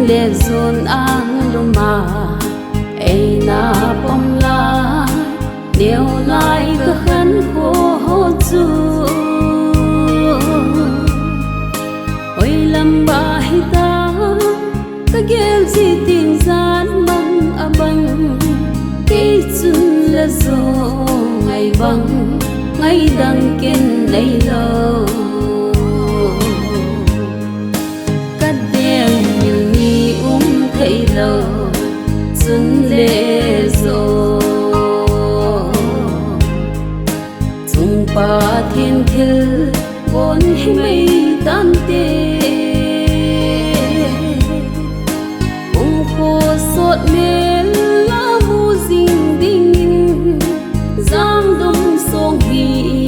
le zon ang luma ai na pom la nêu lại cơ khăn khô chu ôi làm bài ta ta kêu gì tình gian bằng bằng cái chân là gió ngày vắng ngày đằng kiên lấy lâu cắt đèn như ni thấy lâu chân lệ rồi tung ba thiên thư vốn mây tan tê ung khô sốt mến lá vu dinh đinh giang đông sông hi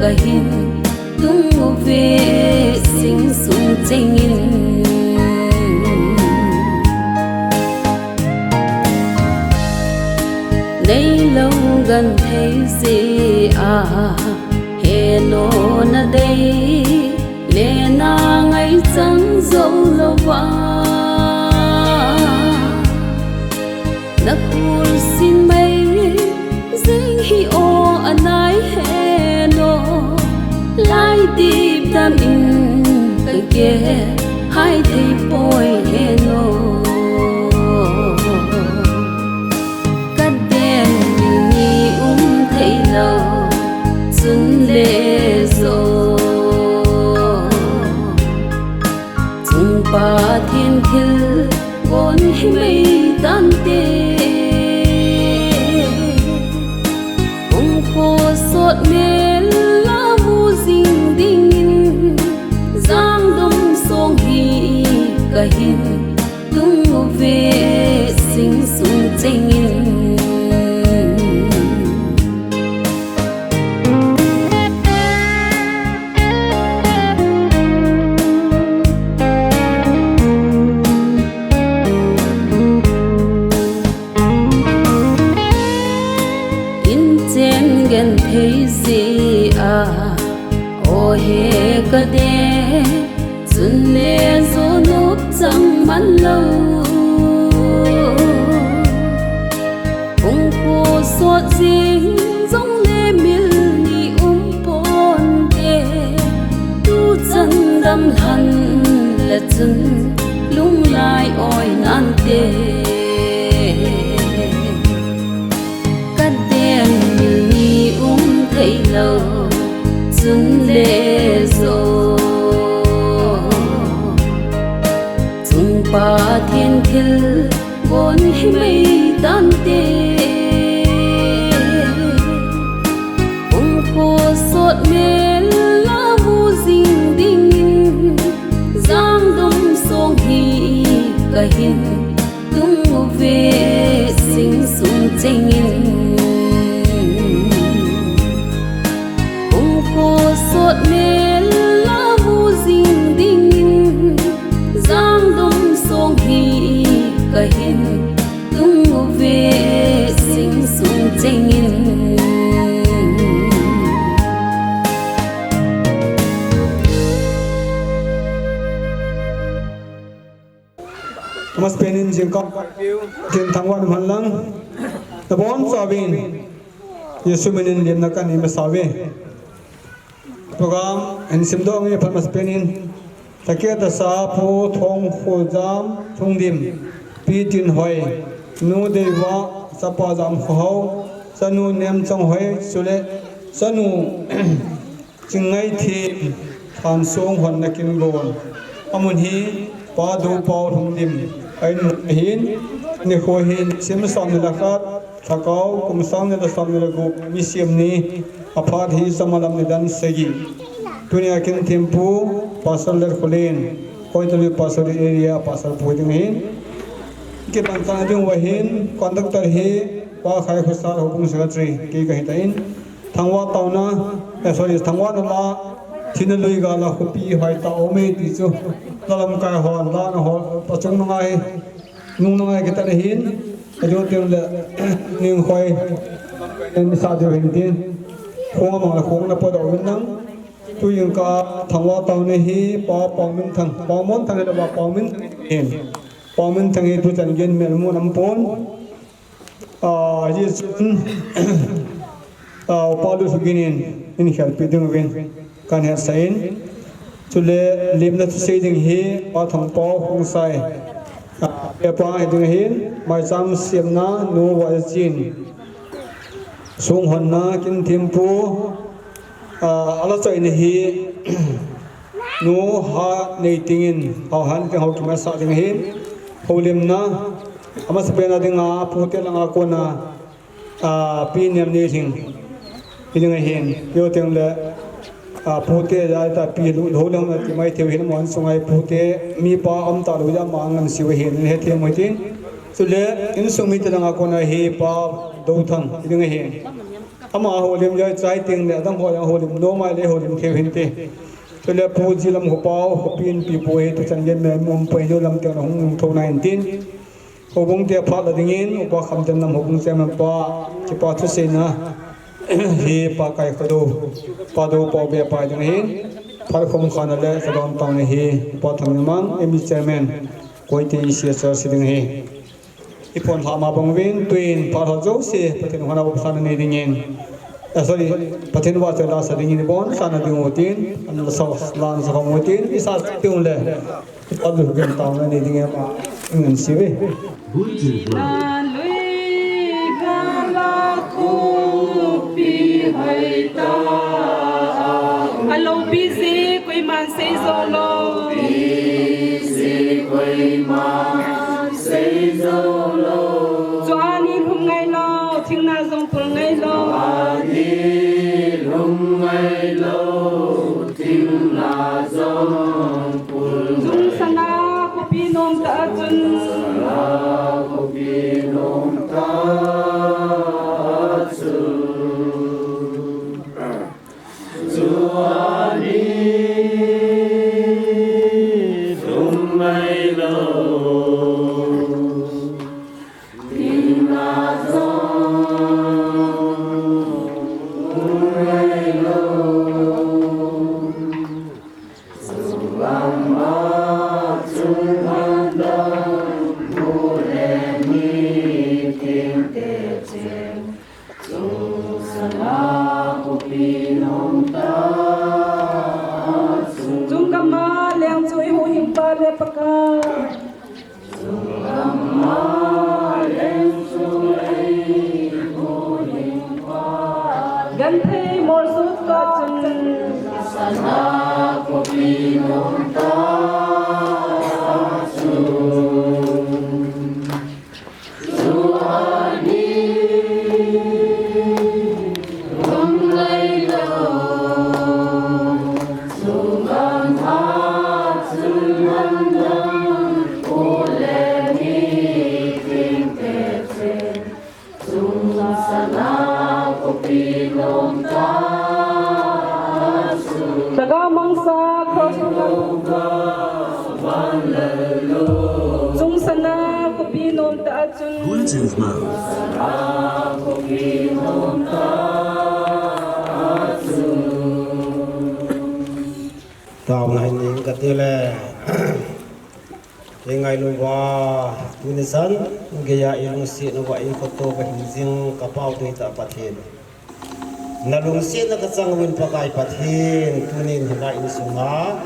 cả hin tung về sinh sung tranh đây lâu gần thấy gì à hè nô na đây lệ na ngày trắng dấu lâu va na cul xin mây dinh hi ô anh ai hè nô lai đi đam in cái kia hai thấy bôi hè nô xuân lệ rồi tung ba thiên thư vốn mây tan tê ung khô sốt mến lá vu dinh đinh giang đông sông hi cả hin tung về sinh sung tranh gần thấy gì à ô hè cơ đê xuân lệ gió nốt chẳng mắn lâu ung khô sốt dinh giống lê miêu ni pon tê tu chân đâm hằn là chân lung lại oi nan tê thấy lâu xuân lệ rồi tung ba thiên thư vốn mây tan tê ung khô sốt mến lá vu dinh đinh giang đông sông hi cả hin tung về sinh sung tranh sốt mến lá vu dinh đinh giang đông sông hi cả hin tung về sinh sung tranh Thomas Penin jingkong kin thangwan manlang tabon sabin Yesu menin lim nakan ime sabe program en simdo ngi Thomas Penin takia da sa phu thong khu jam thungdim pi tin hoi nu dewa sapa jam ho sanu nem chong hoi sule sanu chingai thi than song hon nakin gon amun hi pa du pau thungdim ai hin ni kho hin sim som ni lakat thakau kum sang ni da som ni gu mi sim ni aphat hi samalam ni dan segi dunia kin tempu pasal ler kholen koitali pasal area pasal puiding hin ke pantang ding wahin conductor hi pa khai khosar hopung secretary ke ka hitain thangwa tauna sorry thangwa na thinalui ga la khopi hai ta ome ti chu dalam kai hon la na ho pachung ngai nung ngai ke ta hin ajo tem le ning khoi en sa jo hin tin khong ma la khong na po do win nang tu yung ka thangwa taw ne hi pa pawmin thang pawmon thang le ba pawmin hen Paman tangi tu tangen melmu nampon Yesun Palu suginin in help pidung win kan ha sain chule limna tu saying he pa thong po hung sai ya pa hidung hin mai sam siamna nu wa chin sung honna kin thimpu ala chai ni hi nu ha nei tingin ha han ke hau ki ma sa ding hin holimna ama sapena dinga putel anga kona pi niam ni sing iding hin yo teng le pute ja ta pi lu holam ti mai theu hin mon sungai pute mi pa am ta lu ja mangan siwa hin he the moi tin sule in sumi te anga kona he pa do thang iding hin ama holim ja chai ting le dang ho ya holim no mai le holim theu hin te sule pu ji lam ho pau ho pin pi po he tu chan gen me mum pai jo lam te na hung tho 19 hobong te phat la dingin upa kham tem nam hobong sem pa chi pa thu se na hi pa kai khado pa do pa be pa ding hin phar khom khana le sadon taw ne hi pa thang mang emi chairman koi te isia sir siding hi ipon ha ma bang win twin pa ho jo se patin hona bo san ne dingin sorry patin wa te la sa dingin bon san na ding hotin an la sa lan sa hotin isa tung le pa do gen taw ne ding ma ngin siwe Hello busy koi man say zolo busy koi man say zolo Joani hum ngai lo thing na zong pul ngai lo Joani hum ngai lo thing na zong pul Jung sana ko pinom ta chun sana ko pinom ta Bluetooth mode. Tao này những cái tiêu lệ ngày lúc qua Tunisian gaya ilung si no wa in photo ka hinjing kapau tu ta pathin na lung si na ka changwin pakai pathin tunin hina in sunga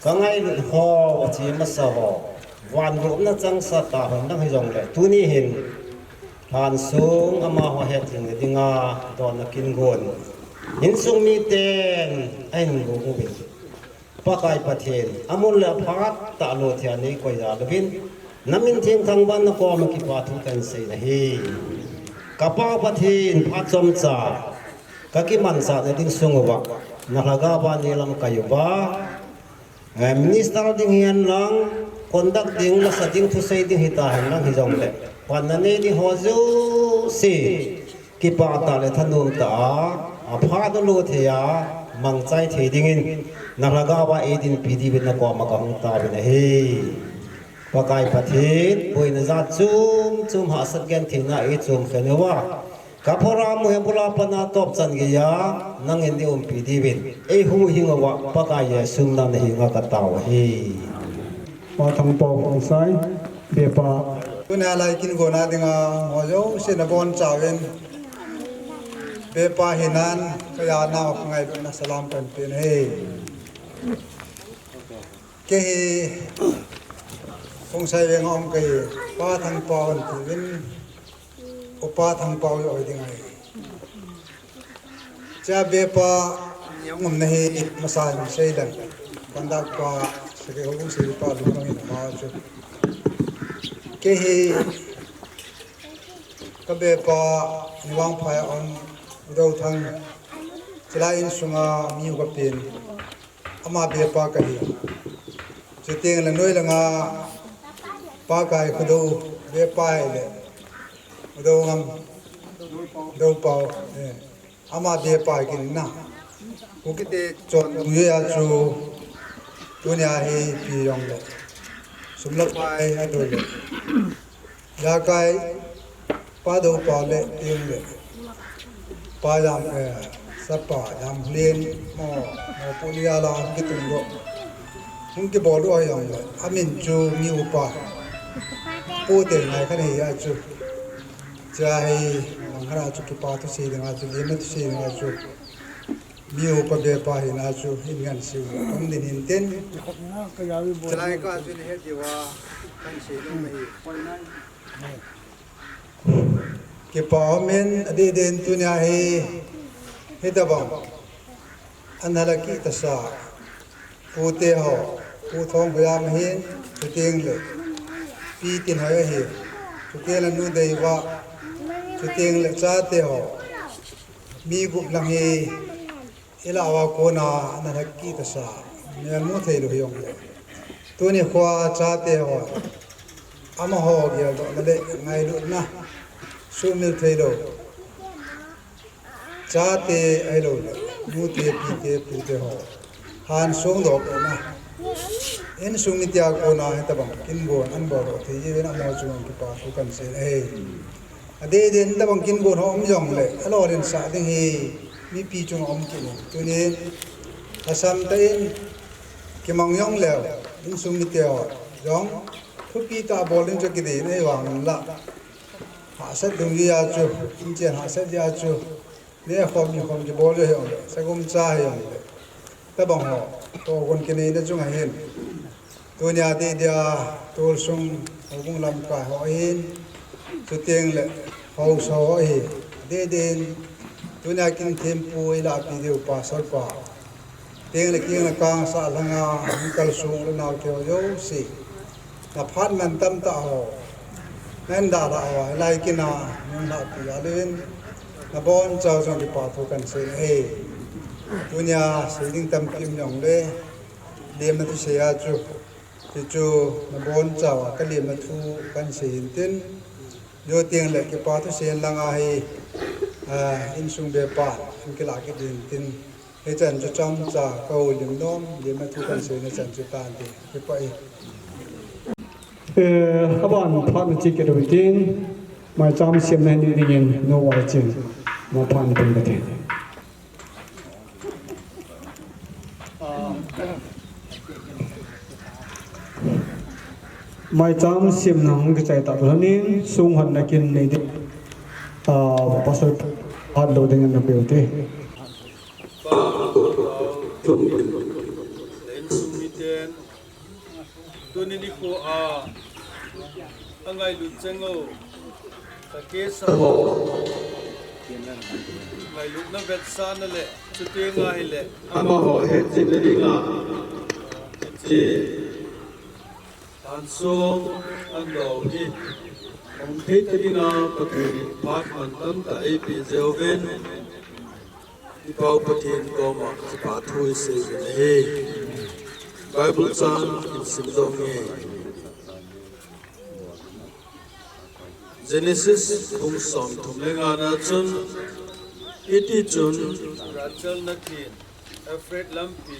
ka ngai lut ho wa chi ma sa ho wan ro na chang sa ta hon na hijong le tuni hin han sung ama ho he thing dinga don na kin gon in sung mi ten ai ngu ngu bin pakai pathin amul la phat ta lo thia nei koi da bin namin thing thang ban na ko ma ki pa thu kan sei na hi kapau pathin phat som cha ka ki man sa ne ding sung wa na laga ba ni lam kayu ba minister ding hian lang conduct ding la sa ding thu sei ding hita han lang hi jong le pan na ne di ho zu si ki pa ta le thanu ta a pha do lo thia mang chai the ding in nalaga ba edin pidi bin na ko ma ka hung ta bin he pakai pathin boin za chum ha sat gen thina e chum khenewa ka phora mu he bula pana top chan ge ya nang en di pidi bin e hu hinga wa pakai ye sum na hi nga ka taw he ปาทางปอของซ้ายเบียปา ตัวนี้อะไรกินก่อนนะดิงาหัวโยเส้นบอลจ่าเวนเบปาหินันก็ยานาของไงดูนะสลามเป็นเป็นเฮเกฮีคงใช้เวงอมเกฮีป้าทางปอนถือวินอุปาทางปออยู่ดิงไงจะเบปางมนี่มาสายใช้ดังกันดักปาสเกหุสิปาดูน้องหินมาจุเกฮีก็เบปานิวังพายออนดูทางสลายอินสุงามีอยู่กับเป็นอามาเบปากะฮีจุดเตียงละน้อยละงาปากายคุดูเบปายเลยดูงามดูเปล่าอามาเบปายกินนะกูคิดเดจนดูยาจูตัวนี้ให้ปียองเลยสมลักไปให้ดูเลยยากายปาดูเปล่าเลยเตียงเลยปายามสัปปะยามเลียนหม้อปุริยาลาคิดถึงก็มึงจะบอกด้วยอย่างไรอามินจูมีอุปาพูดถึงไงขณะนี้จูจะให้หลังขณะจูกิปาทุสีงาจูเลี้ยงทุสีงาจูมีอุปเบปาหินาจูหินกันสิวผมดินหินเต้นจะไล่ก็จูนี่เหตุว่ากันสีลงไปกิปาเมนอดีตเดินตุนยาให้ตบังอันนั้นละกิตาสาพูดเตะหัวพูดท้องพยามเห็นจุดเตียงเลยปีตินหายเหตุจุดเตียงละนู่นเดียวว่าจุดเตียงละจ้าเตะหัวมีกุบลังเฮเอลาวาโคนาอันนั้นละกิตาสาเมื่อมุทัยลุยองเลยตัวนี้ขวาจ้าเตะหัวอามาหัวเกี่ยวกับนั่นเลยไงลุนะสูมิลทัยลุจ้าเตะไอ้ลุมุทัยปีเตะปีเตะหัวฮันส่งดอกนะเอ็นส่งนิตยาโกนาให้ตบังกินบัวอันบัวที่ยีเวนอมอจุงกิปาทุกันเสียอดีเด่นตบังกินบัวหอมยองเลยฮัลโหลเรนสาดิงเฮมีปีจุงอมกินตัวนี้อาสัมเต้นกิมังยองแล้วเอ็นส่งนิตยายองทุกปีตาบอลเล่นจะกินในวังละหาเสดดุงยาจูอินเจนหาเสดยาจูเนี่ยความมีความจะบอลเลยยองสกุมจ้ายองเลยตะบังหัวตัวคนกินนี่ได้จุงเห็นตัวนี้อาทิตย์ตัวส่งหัวกุ้งลำปลาหัวเห็นสุดเตียงเลยหัวสาวเห็นเด่นตัวนี้กินเทมปุยลาปีเดียวป่าสักป่าเตียงเลยกินละกางสาลังอาหินกลสูงแล้วนาวเกี่ยวโยสินับพันมันตั้มตาหัวนั่นด่าเราไล่กินอามันหลับปีอะไรเว้นนับบอลเจ้าจงที่ป่าทุกันเสียตัวนี้สิ่งทำกิมยองเลยเลี้ยงมาทุเสียจูที่จูนับบอลเจ้าก็เลี้ยงมาทุกันเสียตินโยเตียงเล็กที่ป่าทุเสียลังอาอินซุงเบปาอินกิลากิดินตินให้จันจะจำจากเขาเลี้ยงน้องเลี้ยงมาทุกันเสียในจันจุตานดีไปไปขบวนพันจิกเกอร์วิตินมาจำเสียงในนี้เองโนวาจินมาพันเป็นประเทศไม่จำเสียงหนังกระจายตัดเท่านี้สูงหันนักกินในที่ภาษาอัดดูdenganนักเบลต์ตัวนี้นี่คืออังไงลุเจงโอตะเกียสโอไงลุนับเวทซานนั่นแหละสุดที่ง่ายเลยอามาโหเห็ดสิ่งนี้ง่ายจีอันสูงอันโดดีผมคิดที่น่าประตูพาดมันตั้งแต่ปีเซลวินที่เขาประเทศก็มาสปาทุยเสียเลย Bible จานอินสิบตรงนี้ Genesis ทุ่งสองทุ่งเล็งอาณาจักรอิติจุนรัชลนักขินเอฟเรดลัมปี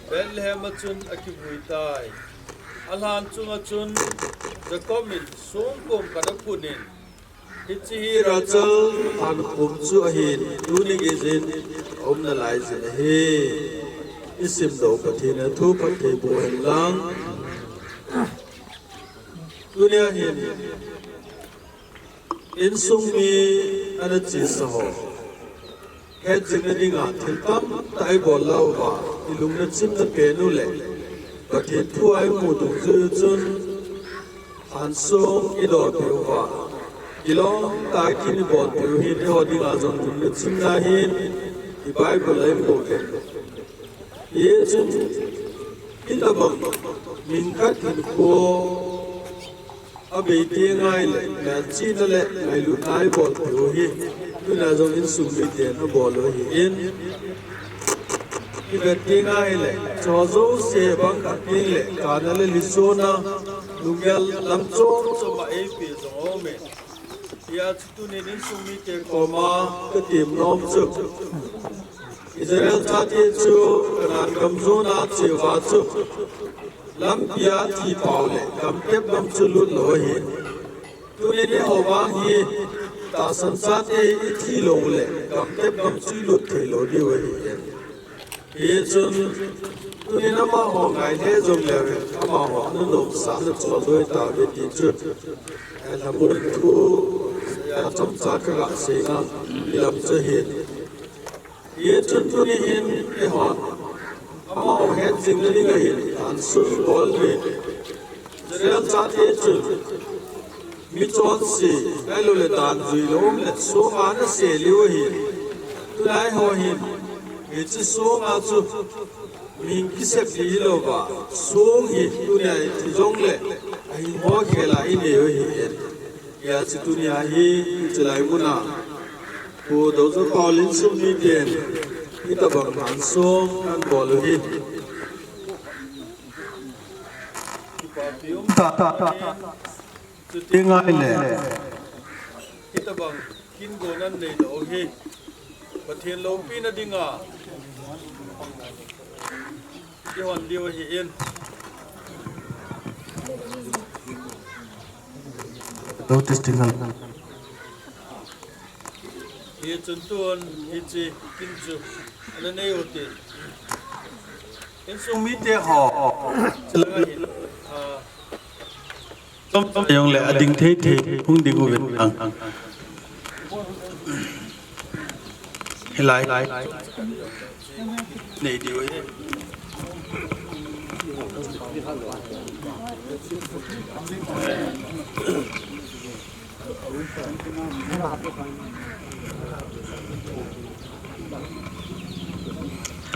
เบลเลมจุนอคิบุยตายอัลฮันจุงจุนจะคอมินสูงกลมกันพูนินฮิจิฮิรัชลอันคุมจุหินดูนิกิจินอมนาไลเซเฮอิสิมโดปฏิเนทุปฏิบุเฮลัง dunia hin in sung mi ana chi sa ho he jing na dinga thil tam tai bol lau ba ilung na chim na pe nu le pathin thuai mu tu zu chun han sung I do pe wa ilong ta kin bol pe hi ne ho dinga zon tu na chim na hin I bible lai mo ke ye chun ita bang min ka thin ko abe ti ngai le na chi na le ngai lu nai bol pe hi tu na zon in sung be te na bol hi in ibe ti ngai le cho zo se bang ka ti le ka na le li so na lungyal lam chong so ma e pi zo me ya tu ne in sung mi te ko ma ka tim nom chu Israel chati chu kanan gamzo na chewa chu lam pia thi paule lam tep lam chu lut lo hi tu ne ne owa hi ta sansa te thi lo le lam tep lam chu lut the lo di wa hi ye chun tu ne na ma ho ngai le zong le ma ho na lo sa na chu lo ta be ti chu la bu tu ya chom sa ka ga se na lam chu hi ye chun tu ni hin e hon ama o het sing ni ga hin an su bol me Israel cha te chu mi chon si kai lo le dan zui lom le so ma na se liu hi tu lai ho hin ye chi so ma chu min ki se pi lo ba so hi tu ne ti jong le ai ho ke la I ne hi ya chi tu ni hi chi lai mu na cô đấu cho to lên sông đi tiền đi tập bằng bán sông ăn bò lưới tiếng ai lệ đi tập bằng kinh gồ năn này đó hi và thiên lâu pin nó đi ngả đi hoàn điều hi yên đâu testing ye chun tuan ye chi kin chu ana nei oti in sung mi te ho tom yong le ading the the hung ding u ven ang helai nei di we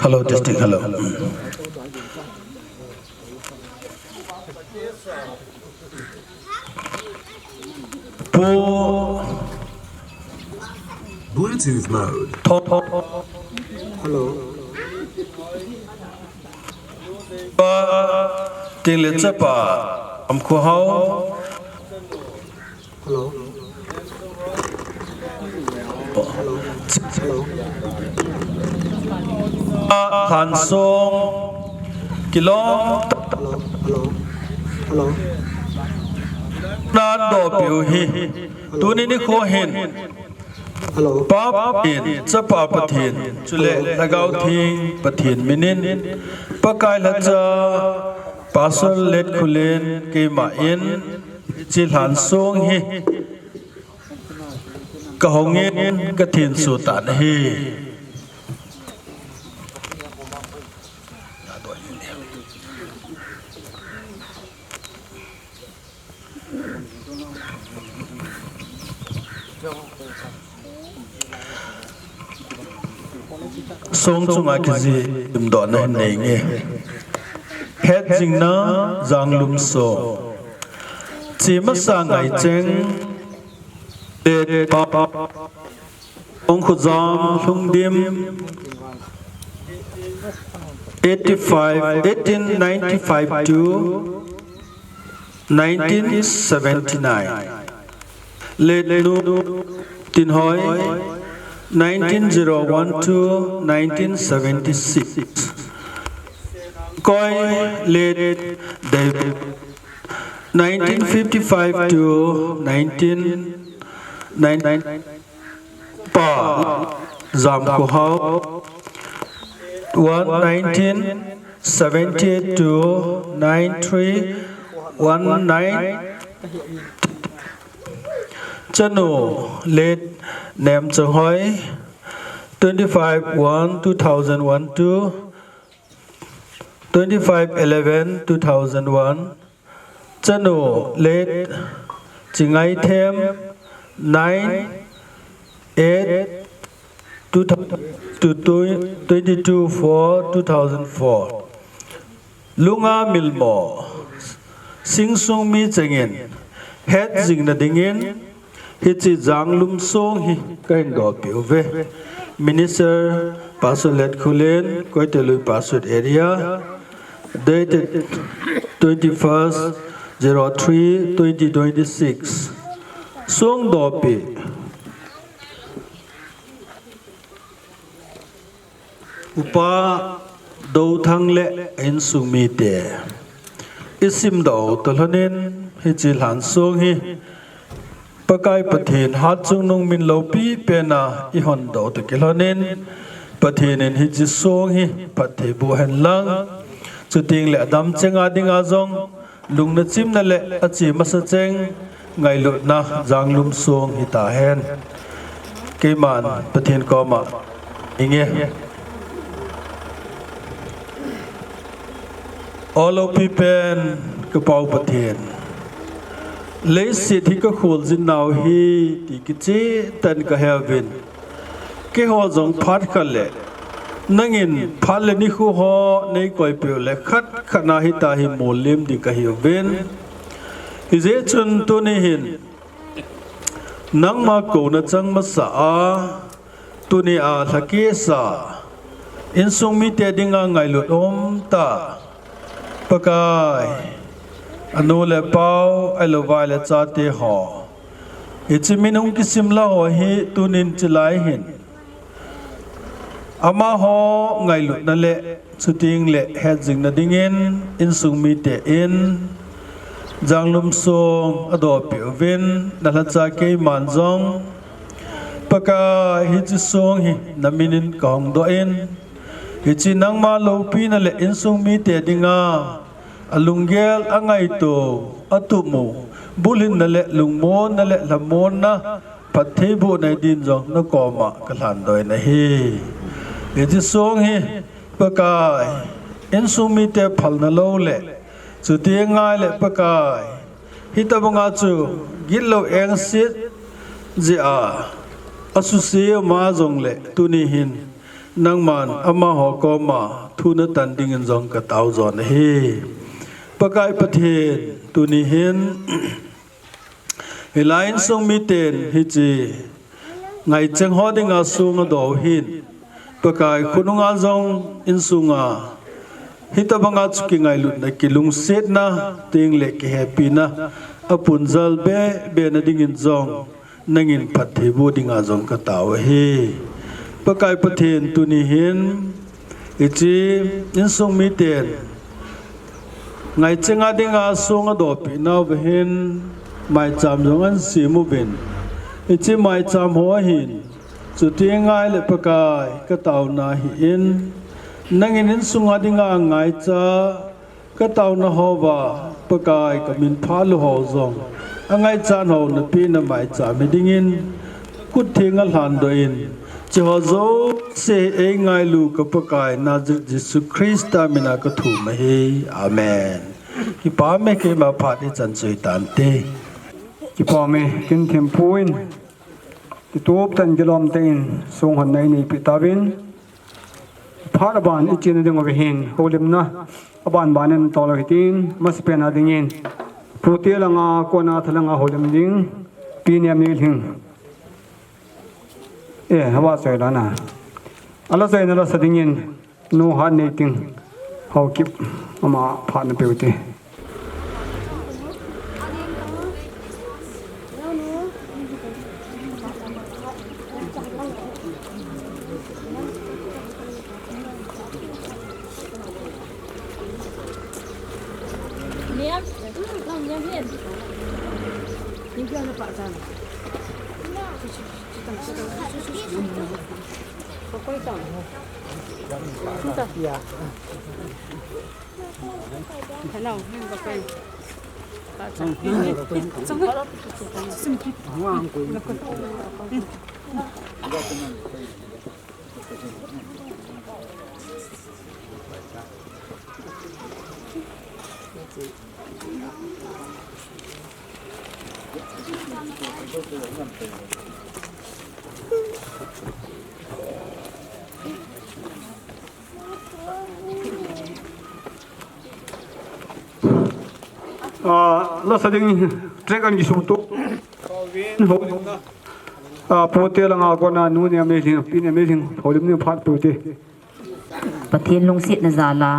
Hello, testing. Hello. Bluetooth mode. Hello. Tiếng lệ chấp à, khu hao. Hello. Hàn sông kilo Hello. na do piu hi tu ni ni kho hin Hello. pa in cha pa pathin chule lagau thi pathin minin pakai la cha pasal let khulen ke ma in chil han song hi ka hongin ka thin su tan hi song chung a kizi dum don na nei nge het jing na jang lum so chi ma sa ngai cheng te pa ong khu jam hung dim 1895 to 1979 le nu tin hoi 1901 to 1976 Koi late David 1955 to 1999 Pa Zam Kuhau 1978 to 9319 Chanu late Nam Chong Hoi 25/1/2001 to 25/11/2001. Chanu late Chingai Them 9/8 to 22/4/2004. Lunga Milmo Sing Sung Mi Chengin Het Jing Na Dingin Hichi Jang Lum Song Hi Kain Do Piuve Minister Pasulet Kulen Koitelui Pasut area dated 21/03/2026. Song Do Pi Upa Do Thang Le In Sung Mi Te Isim Do Tolonin Hichi Han Song Hi Pakai Pathin hat chung nung min lo pi pena I hon do to kilonin Pathin in Hichi Song Hi Pathe bu hen lang Chuting le adam chenga dinga zong lung na chim na le achi masa cheng ngai lut na jang lum song hi ta hen Keiman Pathin ko ma inge Olo pi pen kapau Pathin lấy sự thì có khổ gì nào hi thì cái chế tân cả heaven cái họ giống phát cả lệ nâng in phát lên đi khu họ này coi biểu lệ khát khát na hi ta hi mồ liêm đi cả heaven thì dễ chân tôi này hin nắng mà cổ na chẳng mà sa tôi này là kia sa in sung mi te đi ngang ngày lụt ta pakai anu le pau ai lo vai le cha te ho ichiminung kisimla ho hi tunin chilai hin ama ho ngai lu na le chuting le he jing na dingin in sung mi te in janglum song ado pi vin na la cha ke man jong paka hi chi song hi naminin kong do in hi chi nang ma lo pi na le in sung mi te dinga alunggel angai to atumu bulin na le lungmon na le lamon na pathibu na din jong na koma kalan doi na hi ji song hi pakai in sumi te phal na lo le chu ti ngai le pakai hi ta banga chu gilo eng sit ji a asu se ma jong le tuni hin nangman ama ho koma thuna tan ding jong ka tau zon hi Pakai Pathin tuni hin hilain song mi ten hichi ngai cheng ho dinga sunga do hin pakai khununga jong in sunga hita banga chuki ngai lut na kilung set na ting le ke happy na apunjal be na dingin jong nangin phathi bu dinga jong ka taw hi pakai Pathin tuni hin hichi in song mi ten ngai chenga dinga songa do pi na behin mai cham jong an simu bin ichi mai cham ho hin chu ti ngai le pakai ka taw na hi in nangin in sunga dinga ngai cha ka taw na ho ba pakai ka min phalu ho jong angai chan ho na pi na mai cha mi dingin kut thengal han do in cho zo se e ngai lu ka pakai na Jesus Christ ta mina ka thu ma hi amen ki pa me ke ma phat ni chan chui tan te ki pa me kin them puin ki top tan gelom tein song han nei ni pitawin phar ban ichin ding over hin holim na aban banen tolo hitin mas pena dingin putelanga kona thalanga holim ding piniam ni hing hawa soy la na ala soy na la sadingin no han nei ting how keep ama phat na pewte lo sa ding trek ang isuto pote lang ako na nu ni amazing pin amazing holim ni phat pote ประเทศลงสิทธิ์นะจาลา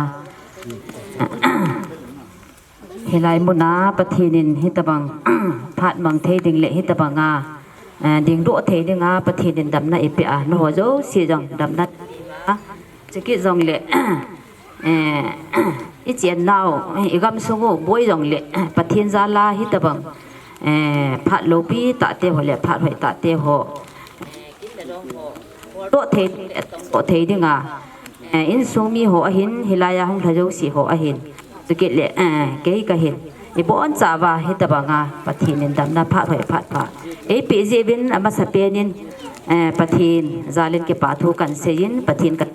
เฮลัยมุนาประเทศนินฮิตบังพัดมังเทดิงเละฮิตบังงาดิงโดเทดิงาประเทศนินดำนาเอเปียโนโหโจสีจังดำนาจะกิจงเละอีเจียนนาวอีกำสงบวยจงเละประเทศจาลาฮิตบังพัดโลปีตาเตหัวเละพัดหอยตาเตหัวโดเทดิงาอินสูมีหัวหินฮิลายาหงทะโจสีหัวหินสกิเลเกยกะหินอีบอนจาวาฮิตบังาปะทินินดำนาพะถอยพะพะปีเจบินอมาสเปนินปะทินซาลินเกปาทูกันเซยินปะทินกัน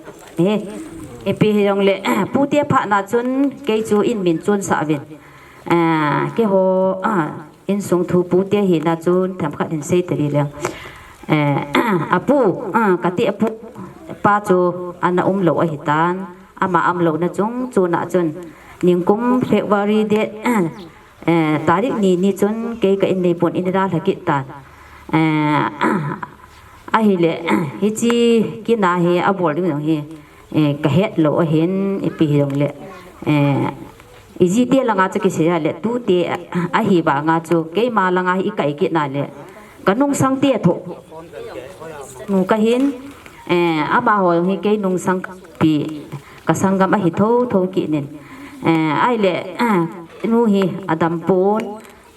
ปียองเลปูเตียพะนาจุนเกยจูอินมินจุนสาวินเกโฮอินสงทูปูเตียหินาจุนทำขัดอินเซตรีเลียงอปูกะติอปูป้าจูอันน่ะโลอหิตานอามาโลนะจงจูนะจนนิงกุมเฟวารีเดตาริกนี่จนเกยกะอินในปนอินดาลกิตานอะฮิเลฮิจีกินาเฮอบอลดิงเฮกะเฮ็ดโลเห็นอีปีดงเลอีจีเตละงาจะกิเสียเลตูเตอะฮิบางาจูเกยมาละงาอีไก่กินาเลกะนุงสังเตโถนูกะเห็นอาบาหอยให้เกยนุงสังปีกะสังกำอหิโทกินินไอเละนูฮีอดัมปูน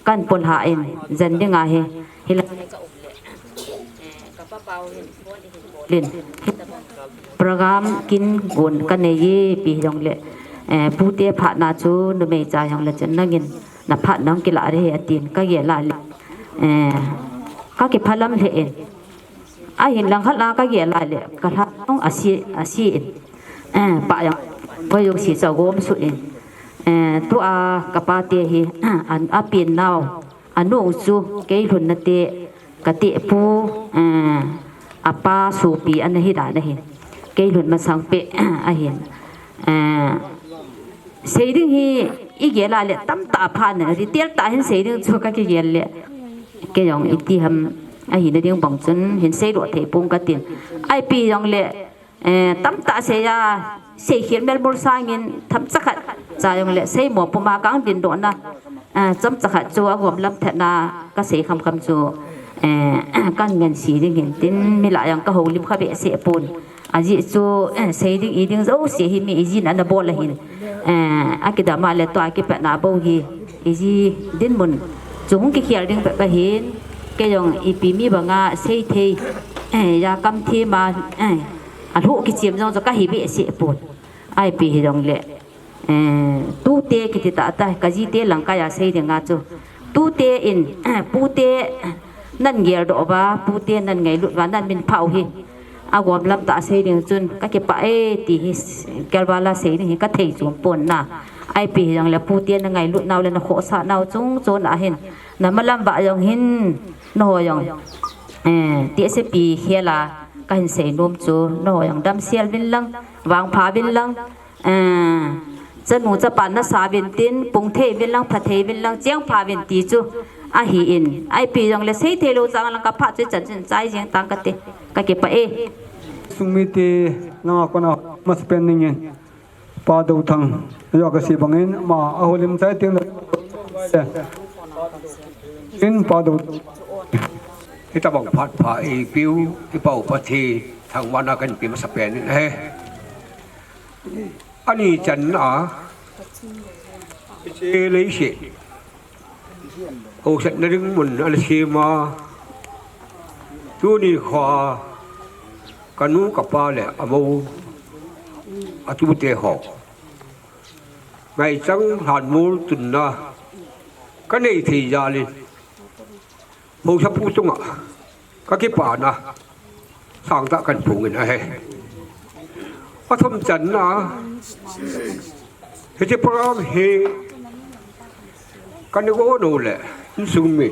กันปนหาเอ็นจันยังไงฮิลเล่นโปรแกรมกินกุนกันในยี่ปีจงเละผู้เตี้ยผ่านาจูนเมจายองละจันนังเงินนับผ่าน้องกิลาเรียตินก็เยลาก็เก็บพลัมเห็นไอเห็นหลังขัดลาก็เยลาเลยกระทั่งต้องอาชีปะยังพยงสีเจ้าโกมสุดตัวกับปาเตหีอันอาปีนนาวอันนู้จูเกยหุ่นนเตกติปูอาปาสูปีอันนี้ได้นะเห็นเกยหุ่นมาสังเปอะเห็นเสียดึงฮีอีเกลาเลตั้มตาพานริเตียลตาเห็นเสียดึงชัวก็เกยเลเกยองอีที่ทำไอเห็นในเรื่องบังจนเห็นเสียรถเทปุ่งกันตินไอปียองเลตั้มตาเสียเสียเขียนเมลบุษาเงินทำสักใจยังเละเสียหมวกปมากังดินโดนนะจำสักจัวหัวลำเทนาก็เสียคำจัวกันเงินสีดิ่งเห็นตินมีหลายอย่างก็หูริมข้าเบะเสียปูนอาจิจัวเสียดิ่งอีดิ่งโอ้เสียหิมีอีจินันบอลละหินอากิดามาเลตัวอากิเปนาโบฮีอีจิดินมุนจงกิเขียนดิ่งแบบหินก็ยังอีปีมีบางอาเสียทียากำทีมาอันหูกิจมจงก็หิเบะเสียปูนไอปีดงเละตู้เตะกิจตาตากะจีเตะหลังกายาเสียดิ่งอาจูตู้เตะอินปูเตะนั่นเกียร์ดอกบ้าปูเตะนั่นไงลุดว่านั่นเป็นเผาหิอากวมลำตาเสียดิ่งจุนก็เก็บไปตีแกลวาลาเสียดิ่งก็เทจุ่มปนน่ะไอปีดงเละปูเตะนั่นไงลุดนาวเลยนะโคสานาวจุงโจนอาเห็นนั่นมาลำบากยังเห็นโนยังเตะเสปีเฮียลาก็เห็นเสียนวมจูโนยังดำเสียวินลังวางผาวินลังจะหนูจะปั่นนัสาวินตินปุงเทวินลังพัทเทวินลังเจียงผาวินตีจูอาฮีอินไอปียังเลเสียเทโลจังลังกับพัดจะจัดใจเจียงตังกันเตก็เก็บไปสุมิตินากนะมาสเปนนิ่งปาดูทังยอกสีบังเงินมาอาหุลิมใจเตียงอินปาดูที่ตะบอกพัดผาอีปิวที่เป่าปะทีทางวันกันปีมาสเปนนี่อันนี้จันอ่ะเจเลยสิโอ้ฉันนึกมุนอะไรสิมาจูนี่ขวากันนู้กับป้าเลยอามูอาจูเตะหอกไงจังหันมูตุนนะ cái này thì ra lên hồ sắp phú chung ạ các cái bà na sang ta cần phụ người này có thông chân na thế chứ pram he cái này có đồ lệ sung mi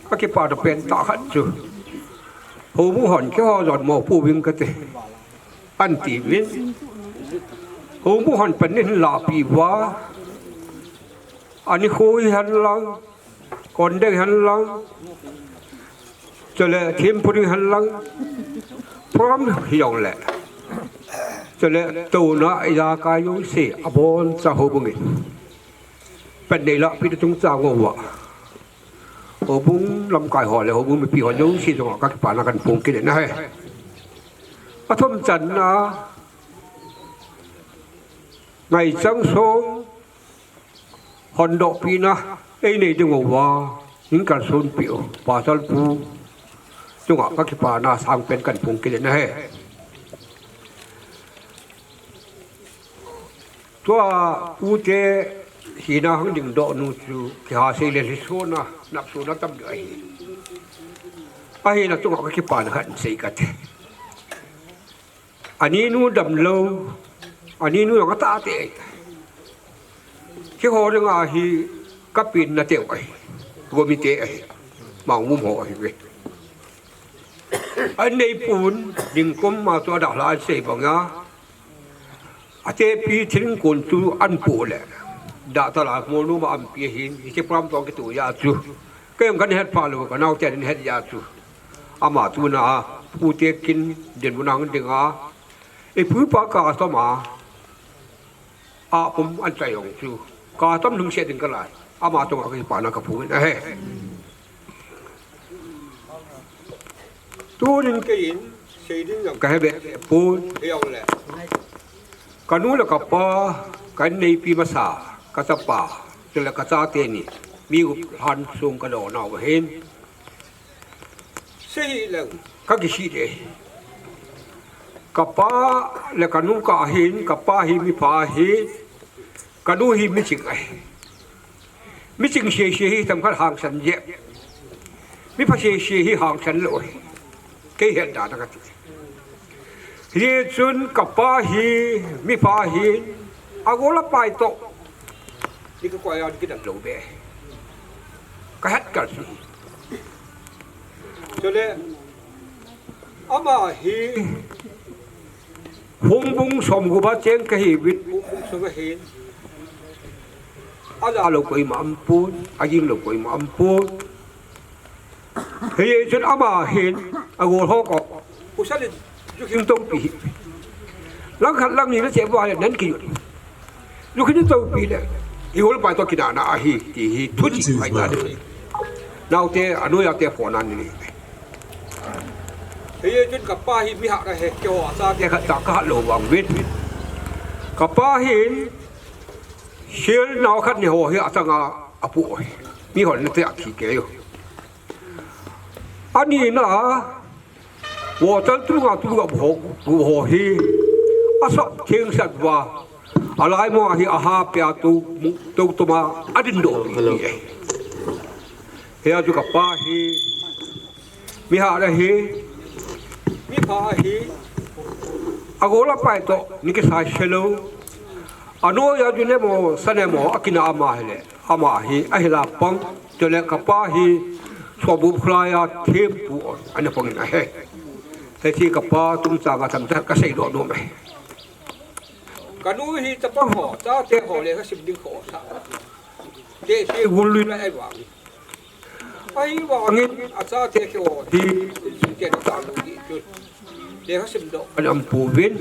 các cái bà đã bên ta hết chưa hồ mu hòn cái ho giọt mồ phụ viên cái gì anh tỷ viên hồ mu hòn bên nên là bị vá anh ấy khôi hắn lăng còn đây hắn lăng cho nên thêm phụ nữ hắn lăng pram hiểu lệ cho nên tàu nó ra cái giống gì à bốn sao hồ bung bên này là bị chúng ta ngô vợ hồ bung làm cài hỏi là hồ bung bị họ giống gì rồi các bạn là cần phun cái này à thông chân à ngày sáng sớm hòn độ pina ấy này đừng ngủ vào những cái xuân biểu và sao phu chúng họ các bạn là sang bên cần phun cái nàyตัวผู้เจหีน่าหังดึงดอกนู่นจูที่หาเสียเลยส่วนน่ะนับส่วนนั้นตั้มด้วยไอ้น่ะต้องเอาไปขี้ปานหันใส่กันอันนี้นู่นดำโลอันนี้นู่นก็ตาเตะที่หัวเรื่องอาฮีก็ปีนน่ะเตะไอ้ตัวมีเตะมองมุมหัวไอ้เว้ยอันนี้ปูนดึงก้มมาตัวดอกลายเสียบางอย่างอาเจปีทิ้งคนจูอันปูเลยดาตลาดโมลูมาอันเปียหินที่พร้อมต้องกิตัวยาจูก็ยังกันเฮ็ดพาลูกกันเอาแต่เฮ็ดยาจูอามาตูน่ะผู้เตกินเดินบนนังเด้งไอ้ผู้ปากาสมาอาผมอันใจของจูกาต้มถึงเสียถึงกันหลายอามาตรงกับป่านักผู้นะเฮ้ตัวนึงก็ยินเสียดึงกับแกแบบปูเที่ยวแหละกันนู้นแล้วก็ป้ากันในปีมาสากัสป่าจนแล้วก็ซาเตนี่มีพันสูงกระโดดเอาเห็นสิ่งแล้วก็กิสิเดกับป้าแล้วกันนู้นก็เห็นกับป้าหิมีป้าเห็นกันนู้นหิไม่จริงไงไม่จริงเสียทำขั้นห่างฉันเยอะไม่พอเสียห่างฉันเลยแค่เห็นด่านะครับเฮียจุนกับป้าฮีมีป้าฮีอากูละไปโตนี่ก็กว่าจะกินดังโลเบะก็ฮัดกันสิจนเลยอามาฮีหงบุ้งสมกูบ้าเจงก็ฮีวิทบุ้งสมก็เห็นอาจารย์เราก็อิมอัมพูนอายิงเราก็อิมอัมพูนเฮียจุนอามาเห็นอากูท้องก็กูสั่งลูกชิ้นต้มปีหลังขัดหลังนี้แล้วเจ็บว่าอย่างนั้นกินลูกชิ้นต้มปีเลยอีหัวไปตัวกินอาณาฮีที่ฮีทุจิไปนั่นเลยเราเตะอนุญาตเตะฝนนั่นนี่เฮ้ยจนกับป้าฮีมีหักอะไรเกี่ยวกับซาเตะขัดจากขัดหลวงวิทย์กับป้าฮีเชื่อหนาวขัดเนี่ยหัวเฮียสังอาปุยมีคนเตะขี้เกยอันนี้นะ我真正啊，都个不好去，啊说听实话，啊来么去啊哈边都嘛啊点多的，he就个巴去，mi哈的去，mi巴去，啊我啦拜到你个啥事喽？啊孬呀就那么三年么啊跟阿妈去嘞，阿妈去啊去拉帮，就那个巴去，说不出来呀，听不，安那帮人嘿。แต่ที่กับป้าตุ้มจางทำแต่ก็ใส่ดอกนู่นไหมกันนู้นที่จะป้าห่อเจ้าเจ้าห่อเลยก็สิบดิ้งห่อซะเจ้าที่วุ่นลุยไอ้หวังนี่อาจารย์เจ้าห่อที่เจ้าต่างๆนี่จุดเจ้าสิบดอกอันอัมพูวิน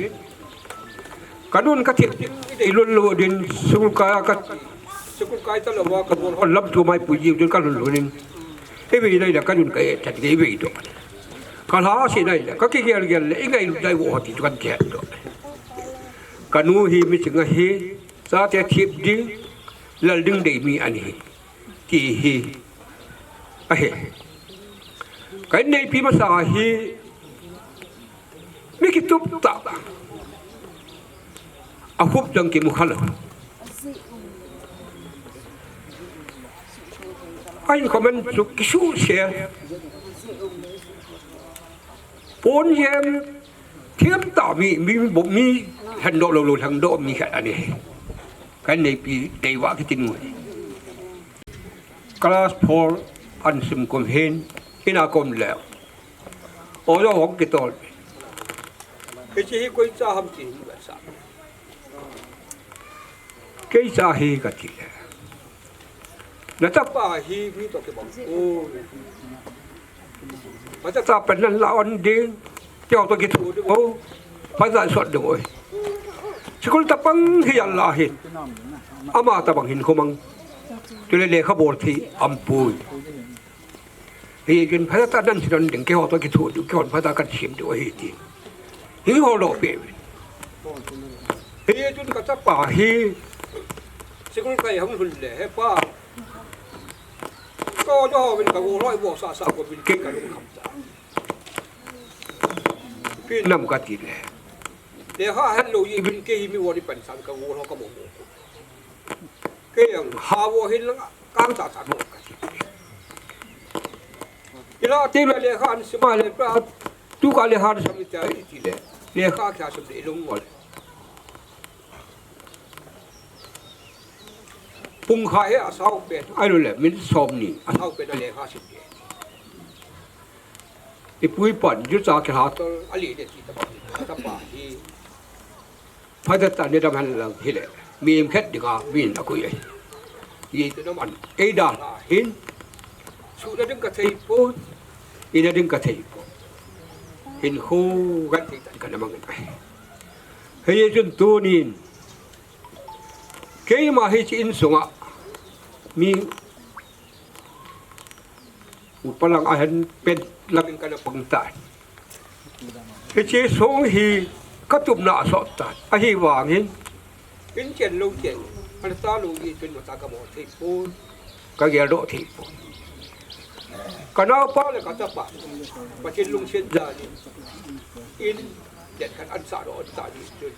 กันนู้นก็ที่ไอ้ลุ่นลุ่นดินสุกกายก็สุกกายตลอดว่ากันวนรับตัวไม่ปุ๋ยจนกันลุ่นลุ่นดินไอ้เวรได้กันยุ่นก็จัดไอ้เวรตัวก็หาสิได้ก็เกี่ยวกันเลยไงได้วัวที่กันแก่ด้วยกันนู้ฮีไม่ถึงฮีซาเตทิบดิ้งแล้วดึงได้มีอันนี้ที่ฮีไอ้กันในพิมาสาฮีไม่คิดตุบตับอาคุบจังกิมุขลัง anh comment chụp cái số xe bốn em thiếm tỏ mi bộ mi hành độ lầu hành độ mi khả này cái này bị đầy vã cái tin người class Paul anh sim com hen ina com lẹo ở đó học cái tôi cái gì quay ra ham gì vậy sao cái ra hi cái gì nó chắc bà hi mi tổ cái bóng ô mà chắc taเป็นนั่นละอันดีเจ้าตัวกิทูดูโอ้ภาษาสดด้วยสกุลตะปังที่ยันลาหินอามาตะบังหินเขามังจุเลเลขบวนที่อัมพูยเฮียจนภาษาตะนั่นสินันดึงเกี่ยวตัวกิทูดูเกี่ยวภาษากันเสียมด้วยทีหิวโลเปเฮียจนก็จะป่าฮีสกุลไก่ห้องหุ่นเล่ให้ป้าก็จะเป็นกระโวร้อยบวกสาก็เป็นเก่งกันคำจ่าพี่นำกันทีเลยเดี๋ยวห้าฮัลโหลยี่เป็นเกี่ยมีวันที่เป็นสังกระโวเขาก็บอกเกี่ยงหาวัวเห็นแล้วกางจ่าหมดกันทีละทีละเลยข้าอันสมาเลยปลาทุกการเลยหาสมิตรทีเลยเลยข้าแค่สมิตรลงหมดปุ่งขายอาสาวเป็นไอ้รู้แหละมันสมนี่อาสาวเป็นอะไรข้าสิบเดือนไอ้ปุ้ยปั่นยุทธศาสตร์หาตัวอะไรเนี่ยที่ตะบ่าที่พัฒนาเนี่ยทำให้เราเห็นเลยมีแค่ดึงอ่ะมีนักคุยยี่ตัวน้ำมันไอ้ด่าเห็นสุดท้ายดึงกระเทียมปุ๊บอีนั่นดึงกระเทียมปุ๊บเห็นคู่กันที่ตันกันน้ำมันกันไปเฮ้ยจนตัวนี้เกี่ยมาให้ชินสงะมีอุปลังอาหารเป็นลำเป็นกันปังตายเฮ้ยสงฮีก็ตุ่มหน้าสอดตัดไอ้ฮีวางเห็นเป็นเจนลูกเจนอันตาลูกยี่เป็นมาตากระหม่อมที่ปูนก็เกี่ยวโดที่ปูนก็น่าป้าเลยก็จะป้ามาเช่นลุงเช่นจานี่อินเด็ดขันอันสาดอันสาดีจน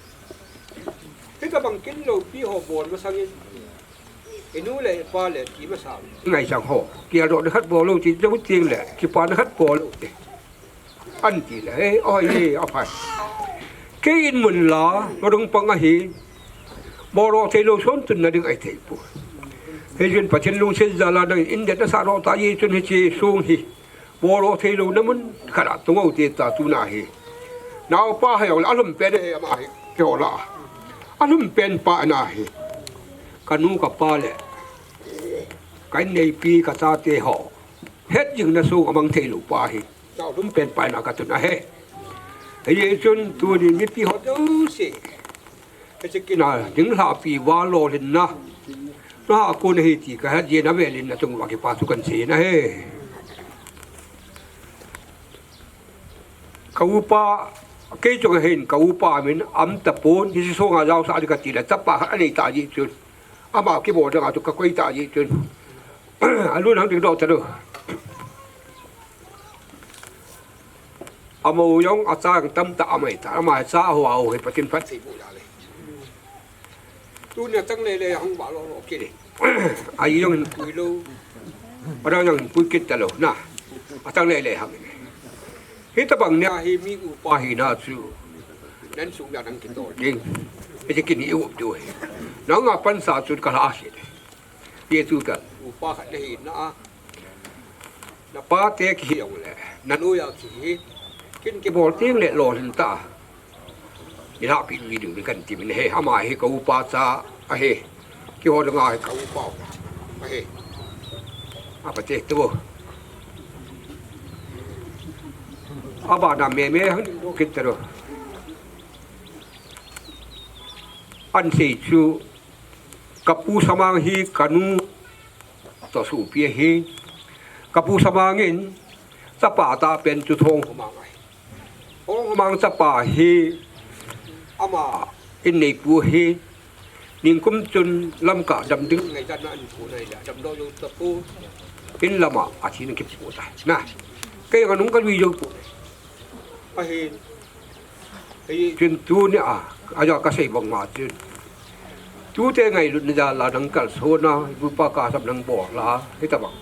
ที่กำลังกินเราพี่หอบบอลมาสั่งไอ้นู้นเลยป้าเลยกี่มาสั่งไงสั่งหอบเกี่ยวกับขัดบอลลูกจีจะไม่จริงแหละกี่ปานขัดบอลลูกอันจีเลยอ้อยเอาไปกินมันละเราต้องปังอาหีบอลเทโลชนจนนั่นดึงไอ้เทปูเฮ้ยจนปัจจุบันลุงเช่นจาลาดังอินเดียน่ะสารตายจนเฮ้ยสูงฮีบอลเทโลนั่นมันขนาดตัวเอาเตตาตุนาฮีน้าป้าให้เอาอารมณ์เป็นเฮ้ยมาให้เกี่ยวละอารมณ์เป็นป้าหน้าเฮกันนู้กับป้าเลยกันในปีกับซาเตหอเฮ็ดยังน่ะสู้กับมังเทลูป้าเฮเจ้าอารมณ์เป็นป้าหน้ากันตัวน่ะเฮเฮ้ยจนตัวนี้มีปีหอดูสิเฮ้ยจะกินอะไรถึงหาปีวาโลลินนะน่าคนเฮตีก็เฮ็ดเย็นนะเวลินนะจงว่าเก็บป้าสุกันเสียนะเฮเขาป้าcái chỗ hình cầu pa mình ấm tập bốn thì số ngà rau sao đi cái gì là tập pa anh ấy tại gì chứ à bảo cái bộ đó tụi cái quay tại gì chứ anh luôn hắn tiếng đâu cho được à màu giống à sao tâm tạo mày tạo mà sao hào thì phải tin phát thì bộ này tôi này tăng này không bảo lo kia đi ai giống hình cùi lâu ở đâu giống cùi kết tao nè à tăng này hàng hết tất bằng nhà hi mi upa hi na chu nên sung ya đang kinh đồ ding cái kinh yêu đuổi nó ngà pan sa chu cả lá gì đấy chu cả upa cái hi na pa te ki hiểu lệ nan u ya chỉ kinh cái bộ tiếng lệ lò hình ta thì họ bị vi đường gần tìm mình he hama he ka upa cha a he cái họ đang ngài ka upa a he apa te tu apa nama me hang kita tu an si chu kapu samang hi kanu to su pia hi kapu samangin sapa ta pen chu thong mang sapa hi ama in nei pu hi ning kum chun lam ka dam ding ngai jan an pu nei la dam do yo ta pu in lama a chi ne kip pu ta na cái nung cái video pu chuyện tu nè à giờ cái gì bằng mà chuyện tu thế ngày lúc này là đang cả số na vu pa cả sắp đang bỏ là cái tập bằng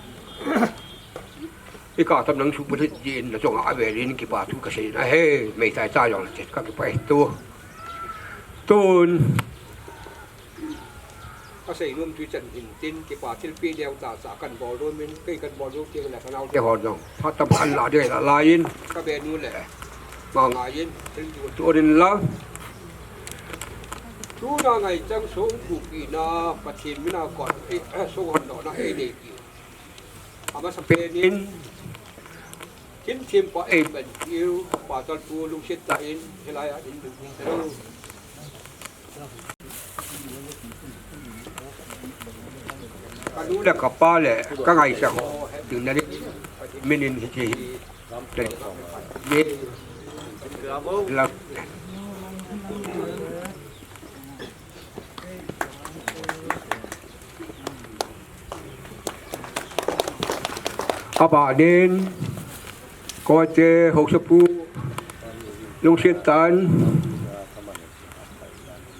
一个他能出不是人那种阿伟人给把土个谁哎嘿没在炸样这个ไปตัวต้นก็ใส่รวมจุดจันทินตินเก็บป่าที่ปีเดียวตาสากันบ่อรวมเป็นใกล้กันบ่อรวมเกี่ยวกับเราเจ้าหอดน้องพัดตะพันละด้วยละลายินก็เป็นนู่นแหละมางายินเป็นตัวดินละทุนางไงจังสงผูกีนาปฏิมินาก่อนสงวนดอกนะเด็กอามาสเปนินทิ้งทีมป่าเป็นยิวป่าตะปูลุงเชิดตาอินเฮลายอินดูเฮลก็ดูแลกับป้าแหละก็ไงสักถึงนั้นไม่นินที่เด็กเด็กแล้วอาบาเดนก็เจหกสปูลุงเชียตัน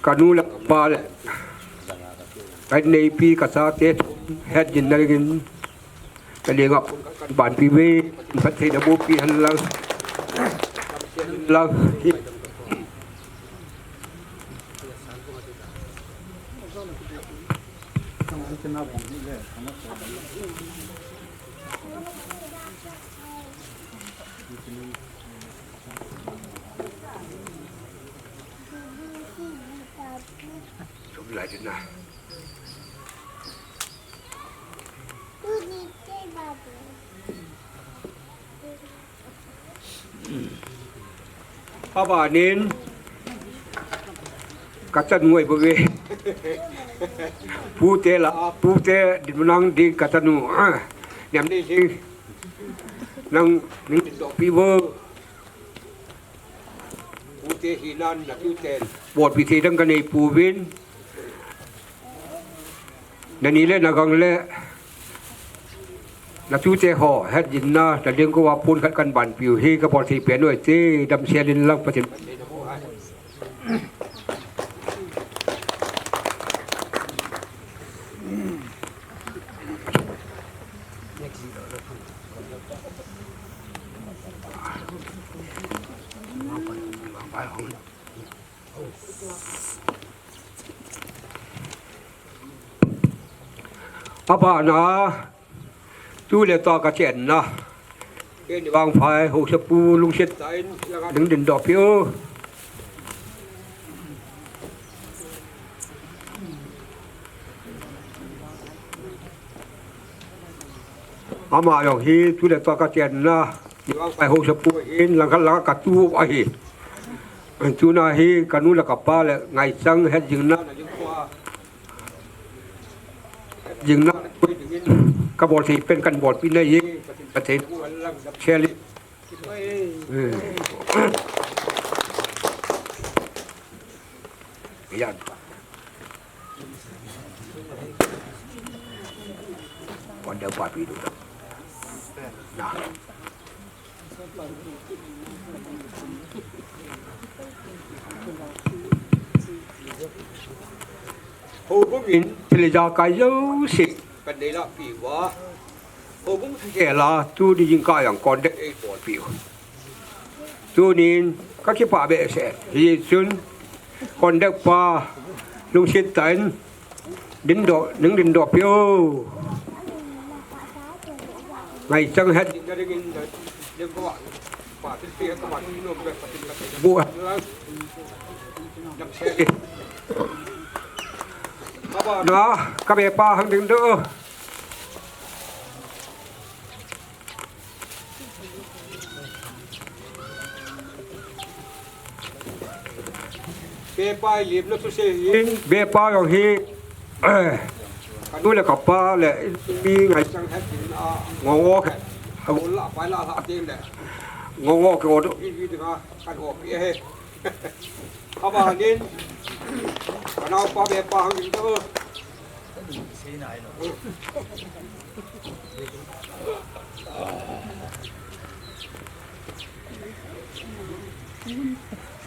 ก็ดูแลกับป้าแหละในปีกษัตริย์เฮ็ดยินได้กินก็เรียกว่าบ้านปีเวพัฒนาบุปีหันหลังที่ชมหลายจุดนะป้าบ้านนี้กัจจันมวยบริเวณผู้เตละผู้เตดิบนังดีกัจจันูเนี่ยนี่สินังนี่ดอกปีเวอร์ผู้เตหินันนักยูเตนบทพิธีดังกันในปูวินนั่นนี่เล่นนักกังเล่นักชูเจห่อเฮ็ดยินนะแต่เรื่องก็ว่าพูนขัดกันบันปิวฮีก็พอทีเปลี่ยนด้วยเจดำเชียลินลังประจิตอาบ้านะดูแลต่อกระเจ็นนะเกี่ยบางไฟหกสปูลุงเช็ดดึงดินดอกเพียวอามาอย่างที่ดูแลต่อกระเจ็นนะบางไฟหกสปูเองหลังกันกัดตู้ไอ้จูนาฮีกันนู้นแล้วกับป้าเลยไงจังเฮ็ดยิงนะยิงนะกระบอกที่เป็นกันบอดปีนได้ยิงประเทศเชลิยันวันเดียวปาปีดูนะโอ้พวกนี้ที่เราจะการยุ่งสิเป็นได้ละปีว่าโอ้พวกแก่ละตู้ดียิงก้าอย่างก่อนเด็กปวดผิวตู้นี้ก็คิดป่าเบะเสร็จที่สุดคนเด็กป่าลุงเชิดตันดินดอกดินดอกผิวไงจังเฮ็ดเรื่องว่าป่าที่เสียกับป่าที่นุ่มแบบปฏิบัติบัวดับเสียนะกระเบป้าหังถึงเด้อเบป้าหยิบนักสุเสียงเบป้าอย่างที่ดูแลกับป้าแหละมีไงจังแค่กินงงแค่เอาละไปละละจริงแหละงงก็โดนวิธีการการออกเฮ้ข้าวบ้านนี้เราป้าเบป้าหังถึงเด้อ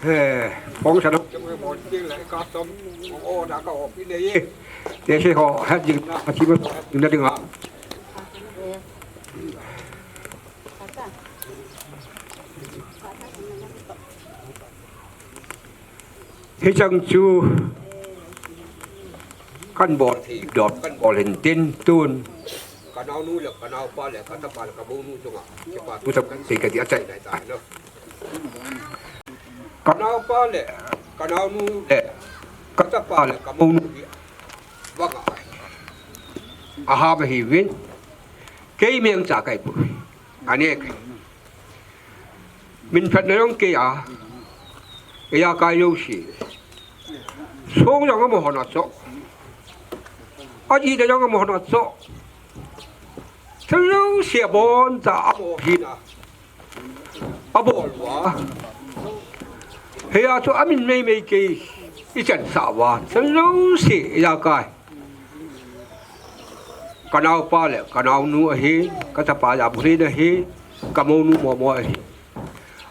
เฮ้ฟ้องฉันนะจะไม่บอกจริงเลยการต้มโอ้ด่าก็ออกพี่เลยเดี๋ยวใช่เขาให้ยิงอาชีพยิงได้ดึงอ่ะ ที่จังจูกันบอลที่ดอดกันบอลเห็นเต้นตูนกันเอานู่นแหละกันเอาป้าแหละกันตะปาแหละกันบูนู่นจังหวะเก็บป้าทุกทำกันสิ่งกันที่อาศัยไหนตายเนาะกันเอาป้าแหละกันเอานู่นแหละกันตะปาแหละกันบูนู่นว่าไงอาหารไปหิวินเกี่ยมีอังจากไก่ปุยอันนี้มินพัดในองเกียร์กายโยชีส่งยังก็ไม่หันมาอาจีเดียวก็ไม่หันมาฉันรู้เสียบอลจะอาโมหินะอาบอลวะเฮียตัวอามินไม่กี่อีจันสาวะฉันรู้เสียกายกันเอาป้าเลยกันเอาหนูเฮกันจะป้าอยากบริเดเฮกันมนูมัวเฮ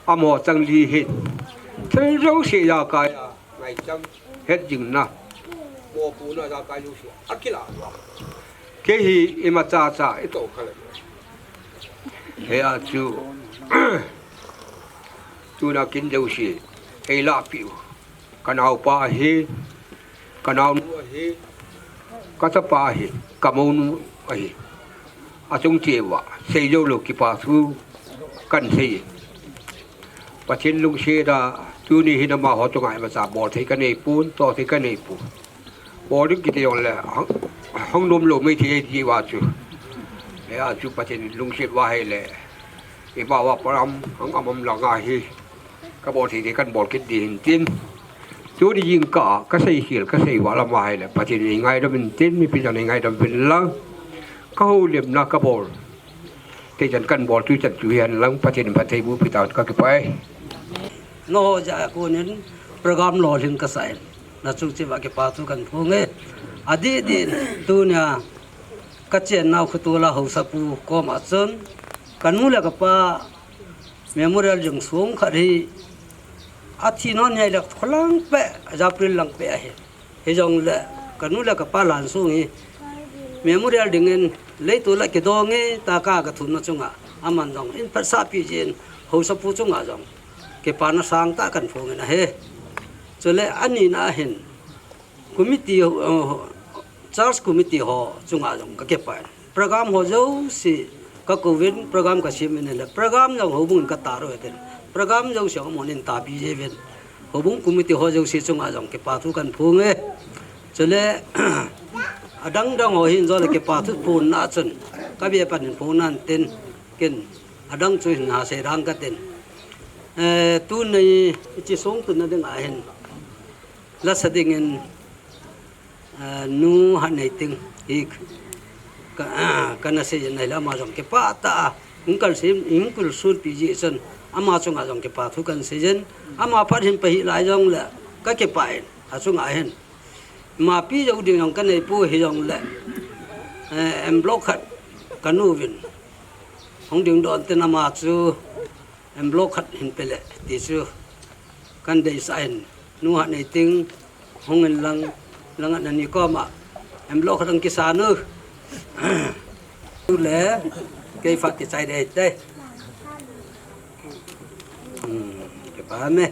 อาโมจังลีเฮฉันรู้เสียกายไงจังเฮ็ดจริงนะมัวปูน่ะกายรู้เสียอักขิลาวะเกฮีอิมาจ้าไอโตขเลยเฮียจูน่ากินเดียวสิไอลาปิวกันเอาป้าเฮกันเอาหนูเฮกันจะป้าเฮกันมนูเฮอาจงเจียวะเสียโยลูกิปาสูกันเสียปัจจุบันลุงเชดาจูนี่หินามาหัวตรงไหนมาจากบ่อที่กันในปูนต่อที่กันในปูนบ่อนึกกิจยองเลยห้องนมโลไม่ที่ที่ว่าจูเฮ้ยจูปัจจุบันลุงเชดว่าให้เลยไอ้บ่าวว่าปรำห้องอมหลังอาฮีก็บ่อที่กันบ่อกิจดีจริงจูนี่ยิงกะก็ใส่เขียนก็ใส่ว่าละมาให้เลยปัจจุบันยังไงเราเป็นจริงมีพิจารณายังไงเราเป็นลังก็เหลี่ยมนักก็บ่อที่จันกันบ่อที่จันจุเฮียนลังปัจจุบันปัจจัยบุพิตาก็เก็บไปโน่จะกูนี่โปรแกรมหล่อถึงกระแสนักสุขว่าเก็บปาทุกันพงเออดีดีตัวเนี่ยกัจเจนนาวขตัวละหัวสปูก็มาจนกันมูลกับป้าเมมโมเรียลจังสงขัดให้อาทิตย์นั้นใหญ่ละพลังเปะจับเรื่องลังเปะเฮจงละกันมูลกับป้าหลานสูงเมมโมเรียลดึงเงินเลยตัวละกี่ดองตากากระทุนนะจงอ่ะอามันจงอินภาษาพิจิตรหัวสปูจงอ่ะจงเก็บปานาสังตากันพงนะเฮจนเลยอันนี้นะเห็นคุมิตี้ชาร์จคุมิตี้ห่อจุงอาจงก็เก็บไปโปรแกรมห่อเจ้าสิก็โควิดโปรแกรมก็ชิมนี่แหละโปรแกรมจงหัวบุญก็ตาโรยเต็นโปรแกรมจงเสียงมันนินตาบีเจวินหัวบุญคุมิตี้ห่อเจ้าสิจุงอาจงเก็บปาทุกันพงจนเลยดังหัวหินจนเลยเก็บปาทุพูนน่าจนก็เบียปันพูนนั่นเต็นกินดังช่วยหาเสียรังก็เต็นตัวนี้จีสงตัวนั้นดึงอาเห็นลักษณะดึงนูหันในตึงอีกกันนั่นเสียในละมาจงเก็บป้าตาอิงกัลเสียอิงกัลสูดปีจีสันอามาจงอาจงเก็บป้าทุกันเสียนอามาพัดเห็นไปหลายจงละก็เก็บไปอาจงอาเห็นมาปีจะอุดยังกันในปูเฮจงละบล็อกขัดกันนูวินของดึงโดนเตนามาจูblok hat hin pele tisu kan dei sain nu hat nei ting hongen lang an ni ko ma blok hat ang kisanu le ke fat ti sai dei te ke pa me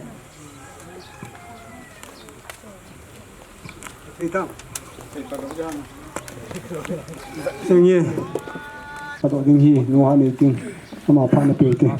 Itang. Sengye. Atau tinggi nuha ni ting sama apa na pete.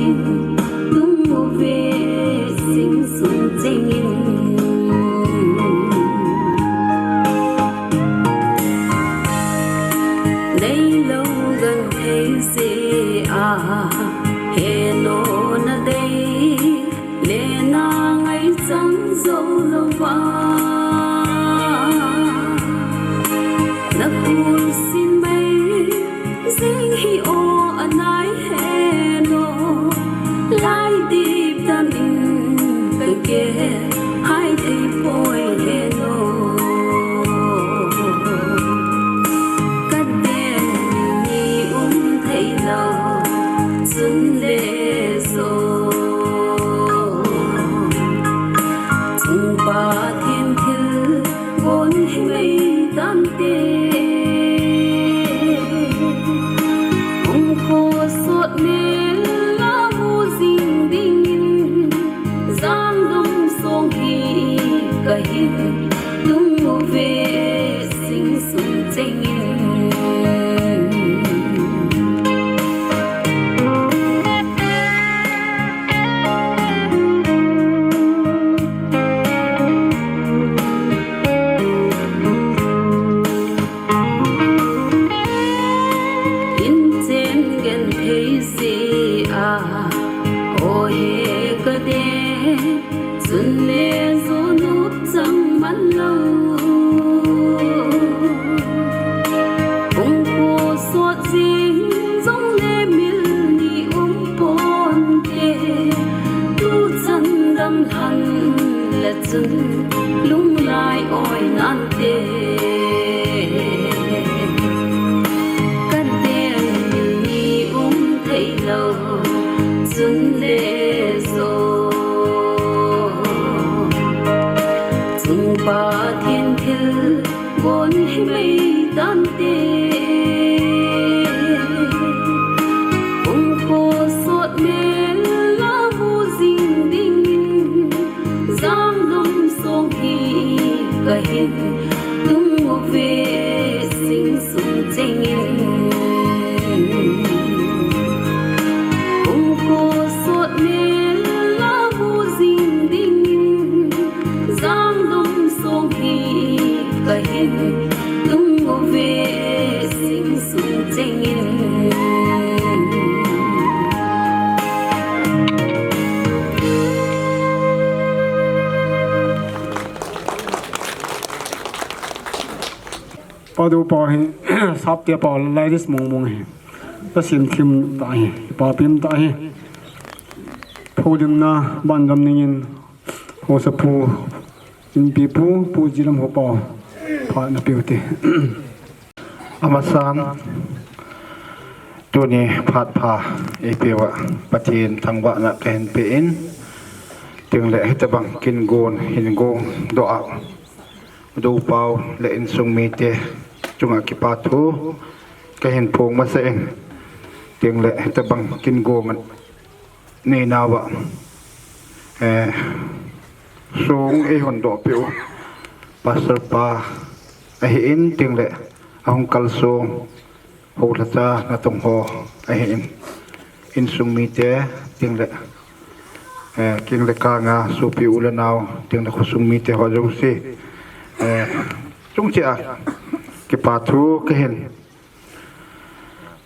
hình đúng mùa về sinh xuống tranh đây lâu gần thấy gì à hè nô na đây lệ na ngày trắng dâu lâu va na cuốn xin bay dinh hi ô anh ai hè nô lai đi đam in cái kia hai đi bôi hè nô cắt đèn nhị thấy lâu xuân lệ rồi chung ba thiên thư vốn mây tan tê ông khô sốt mê lá vu dinh đinh giang đông sông hi cả hình đúng mùa về sinh sung tranh xuân lê gió nốt trăng mắt lâu ông cô xót dính giống lê miên đi ôm bồn tê tu chân đâm hẳn là chân lung lại oi nan tê cắt đèn đi ôm thấy lâu xuân lê rồi ba thiên thư vốn mây tan tê ông khô sốt mê lá vu dinh đinh giang đông sông hi cả hình đúng mùa về sinh sung tranh ông khô sốt mê lá vu dinh đinh giang đông sông hi cả hình đúng mùa về sinh sung tranh pa du pa hi sap tia pa lai dis mong mong hi ta sim thim ta hi pa pim ta hi phodim na ban dam ning ho sa pu in pi pu jilam ho pa pha na pi te amasan tu ni phat pha e pewa pathin thangwa na ken pe in ting le hitabang kin gon hin go do a do pau le in sung mi te chunga ki pa thu ka hin phong ma se eng ting le hitabang kin go man ni nawa sung e hon do pe pastor pa a in ting le ahong kalsong ho la cha na tong ho a in sung mi te ting le king le ka nga su pi ula naw ting le khosung mi te ho jong si chung chia ke pa thu ke hen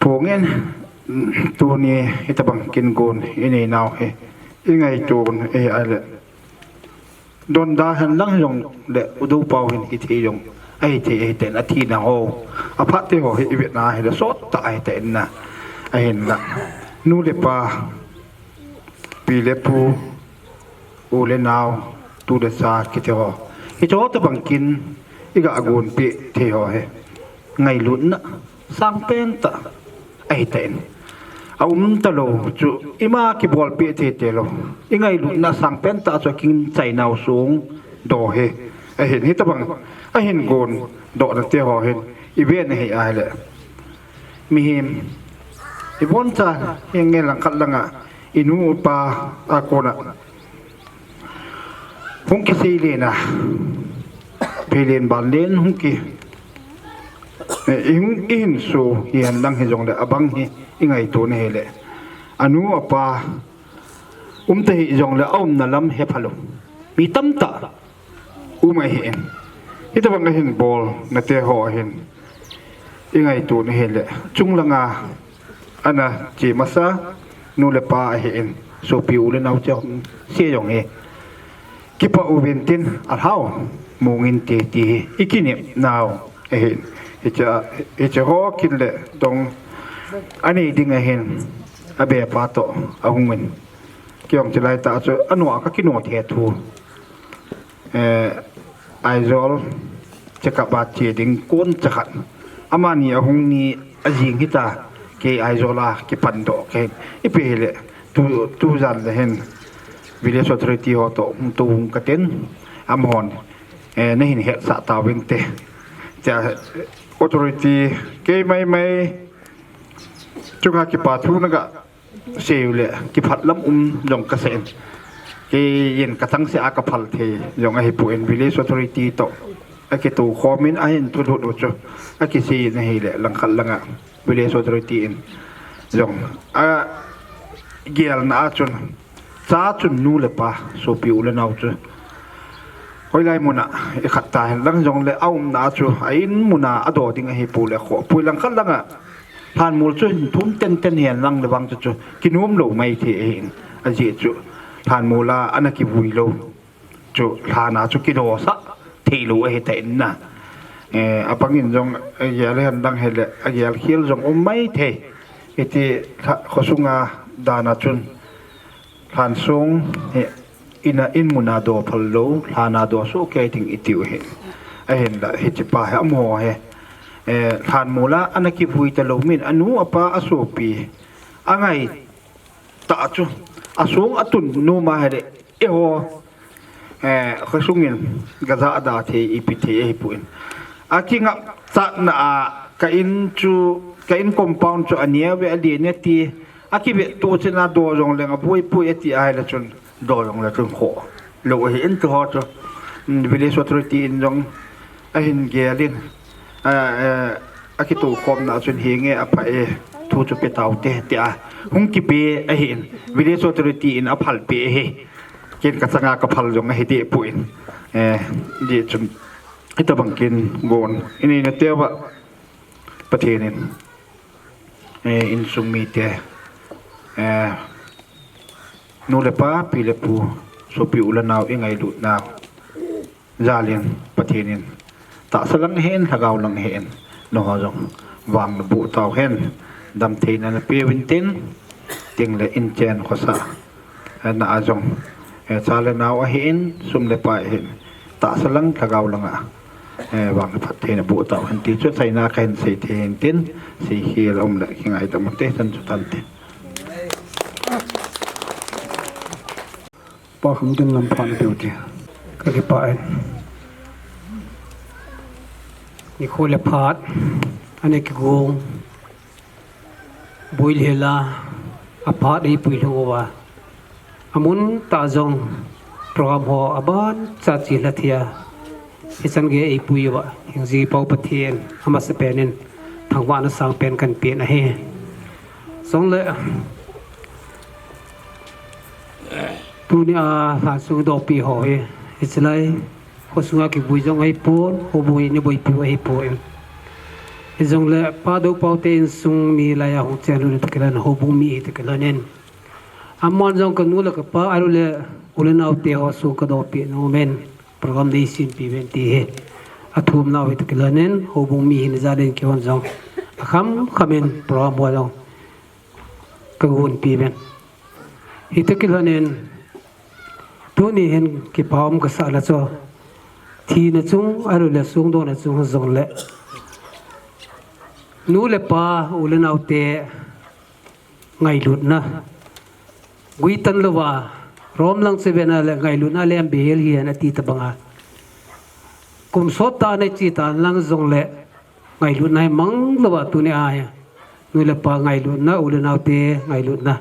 phongen tu ni itabang kin gon ini naw he ingai ton e ale don da han lang yong le udu pau hin ki thi yong ai te ten athi na ho apha te ho hi vet na he so ta ai te na ai na nu le pa pi le pu u le naw tu de sa ki te ho i cho te bang kin i ga agun pi the ho he ngai lun na sang pen ta ai ten ta lo chu ima ki bol pi te lo i ngai lun na sang pen ta cho kin chai naw sung do he ai hin hi ta bang ai hin gon do na te ho he i ve ne he ai le mi him i bon cha nge lang khat langa inu pa a kona hung ki si le na pelen ban len hung ki in su hian lang he jong le abang hi ingai to ne le anu apa te hi jong le om na lam he phalo mi tam ta mai hen ita bang hen bol na te ho hen ingai tu ne hele chung langa ana chi masa nu le pa hen so pi u le nau chong se jong he ki pa u ven tin a hau mungin te ti ikini now hen icha ho kin le dong ani ding hen abe pa to ahungin kiong chilai ta chu anwa ka kino the thu aizol chaka ba che ding kon chakhat amani ahung ni ajing hita ke aizola ke pando ke ipele tu zan le hen village authority ho to tung ka ten amon ne hin he sa ta wing te cha authority ke mai chuka ki pa thu na ga siêu lệ cái phật lắm dòng cái sen cái yên cái thằng sẽ cái phật thì dòng ai phụ village authority to cái tụ comment ai tụ đồ cho cái gì này lệ lăng khăn lăng village authority dòng giel na chun cha chun nu le pa so piu le nau chu hoi lai muna e khat ta lang dòng le au na chu ain muna ado ding ai pu le kho pu lăng khăn lăngผ่านมูลช่วยทุ่มเต้นเห็นลังระวังจุกินนุ่มโหลไม่เทเองอาเจจุผ่านมูลาอันนักบุยโลจุฐานาจุกิโลสะเทโลเอเตนนะอปังอินจงยาเลหันดังเฮเลยาเขียวจงอมไม่เทเอติขสุงาดานาจุนผ่านทรงอินมุนาโดพลโลฐานาโดสุเกติงอิติวเห็นเห็นละเฮจิปาเฮอมโหเฮทานมูลาอันนักบุยตะโลมินอนุอปาอโศปีอังไงตาจุอสงอตุนโนมาเฮเดเอโฮขสุงินกะซาดาเทอีปิเทเอปุนอากิงะซะนะกะอินจูกะอินคอมปาวน์จูอันเนียเวอดีเนตีอากิเบตูชนะโดจงเลงะปุยปุยเอติไอละจุนโดจงละจุนโขโลเฮอินตอจูวิเลสออโตริตี้อินจงอะหินเกลินอากิตูคอมนะส่วนเฮงอภัยทูจุเปตาวเตเตอะหุงกิเปอเห็นวิเลสออโตริตี้อินอภัลเปเฮเกณฑ์กษังากภัลจงเฮเดปุอินเดจุมอิตาบังกินโกนอินี่เนเตวะประเทศนี้อินซุมมีเตนูเลปาปีเลปูโซปิอุลนาวเองไงลุดนาวจาเลียนประเทศนี้ตาสลังเห็นถ้าเกาลังเห็นนอจงวางบุตรเห็นดำเทนันเปียวินตินติงเลอินเจนขวสาน่าจงชาเลนาวเห็นซุมเลปาเห็นตาสลังถ้าเกาลังวางพัดเทนบุตรเห็นที่ชุดใส่นาเห็นสีเทนตินสีเขียวอมเลยยังไงแต่มันเตะทันสุดทันเตะพอคำดึงลำพันเดียวเดียวก็เลยไปนี่โคเลพาดอันนี้ก็โกงบุยเฮลาอพาดอีปุยลงว่าอามุนตาจงโปรแกรมหัวอบ้านจัดจีละเทียไอ้สังเกตอีปุยวะยังจีเป่าปะเทียนอามาสเปนินทางวันสังเป็นกันเปลี่ยนนะเฮสองเลยตัวนี้หาสุดอปีหอยอิสไลเขาสุงากิบุยจงไอ้ปูนเขาบุยนี่บุยปิวไอ้ปูนอิจงเลยพาดูเป่าเต็นสุงมีลายของเจ้าลุนตะกันเขาบุมีตะกันนั่นอามันจงกันนู้นก็ป้าอารุเลยอุลนาอุเตหอสุกดอปีโนเมนโปรแกรมนี้สินปีเวนตีเฮอาทุ่มนาวิตะกันนั่นเขาบุมีหินจาเดนเกี่ยวจงคำมินโปรแกรมบัวจงกังวลปีเวนฮิตะกันนั่นตัวนี้เห็นกี่พร้อมก็สารละจ้อทีน่ะจุงอารุเลสุงโดน่ะจุงจงเลนูเลปาอุลนาอุเตไงลุดนะกุยตันละว่ารอมลังเซเวนอะไรไงลุดนะเลมเบลเฮียนะตีตะบังอากุมสดตาในจีตาลังจงเลไงลุดนะมังละว่าตัวนี้อายนูเลปาไงลุดนะอุลนาอุเตไงลุดนะ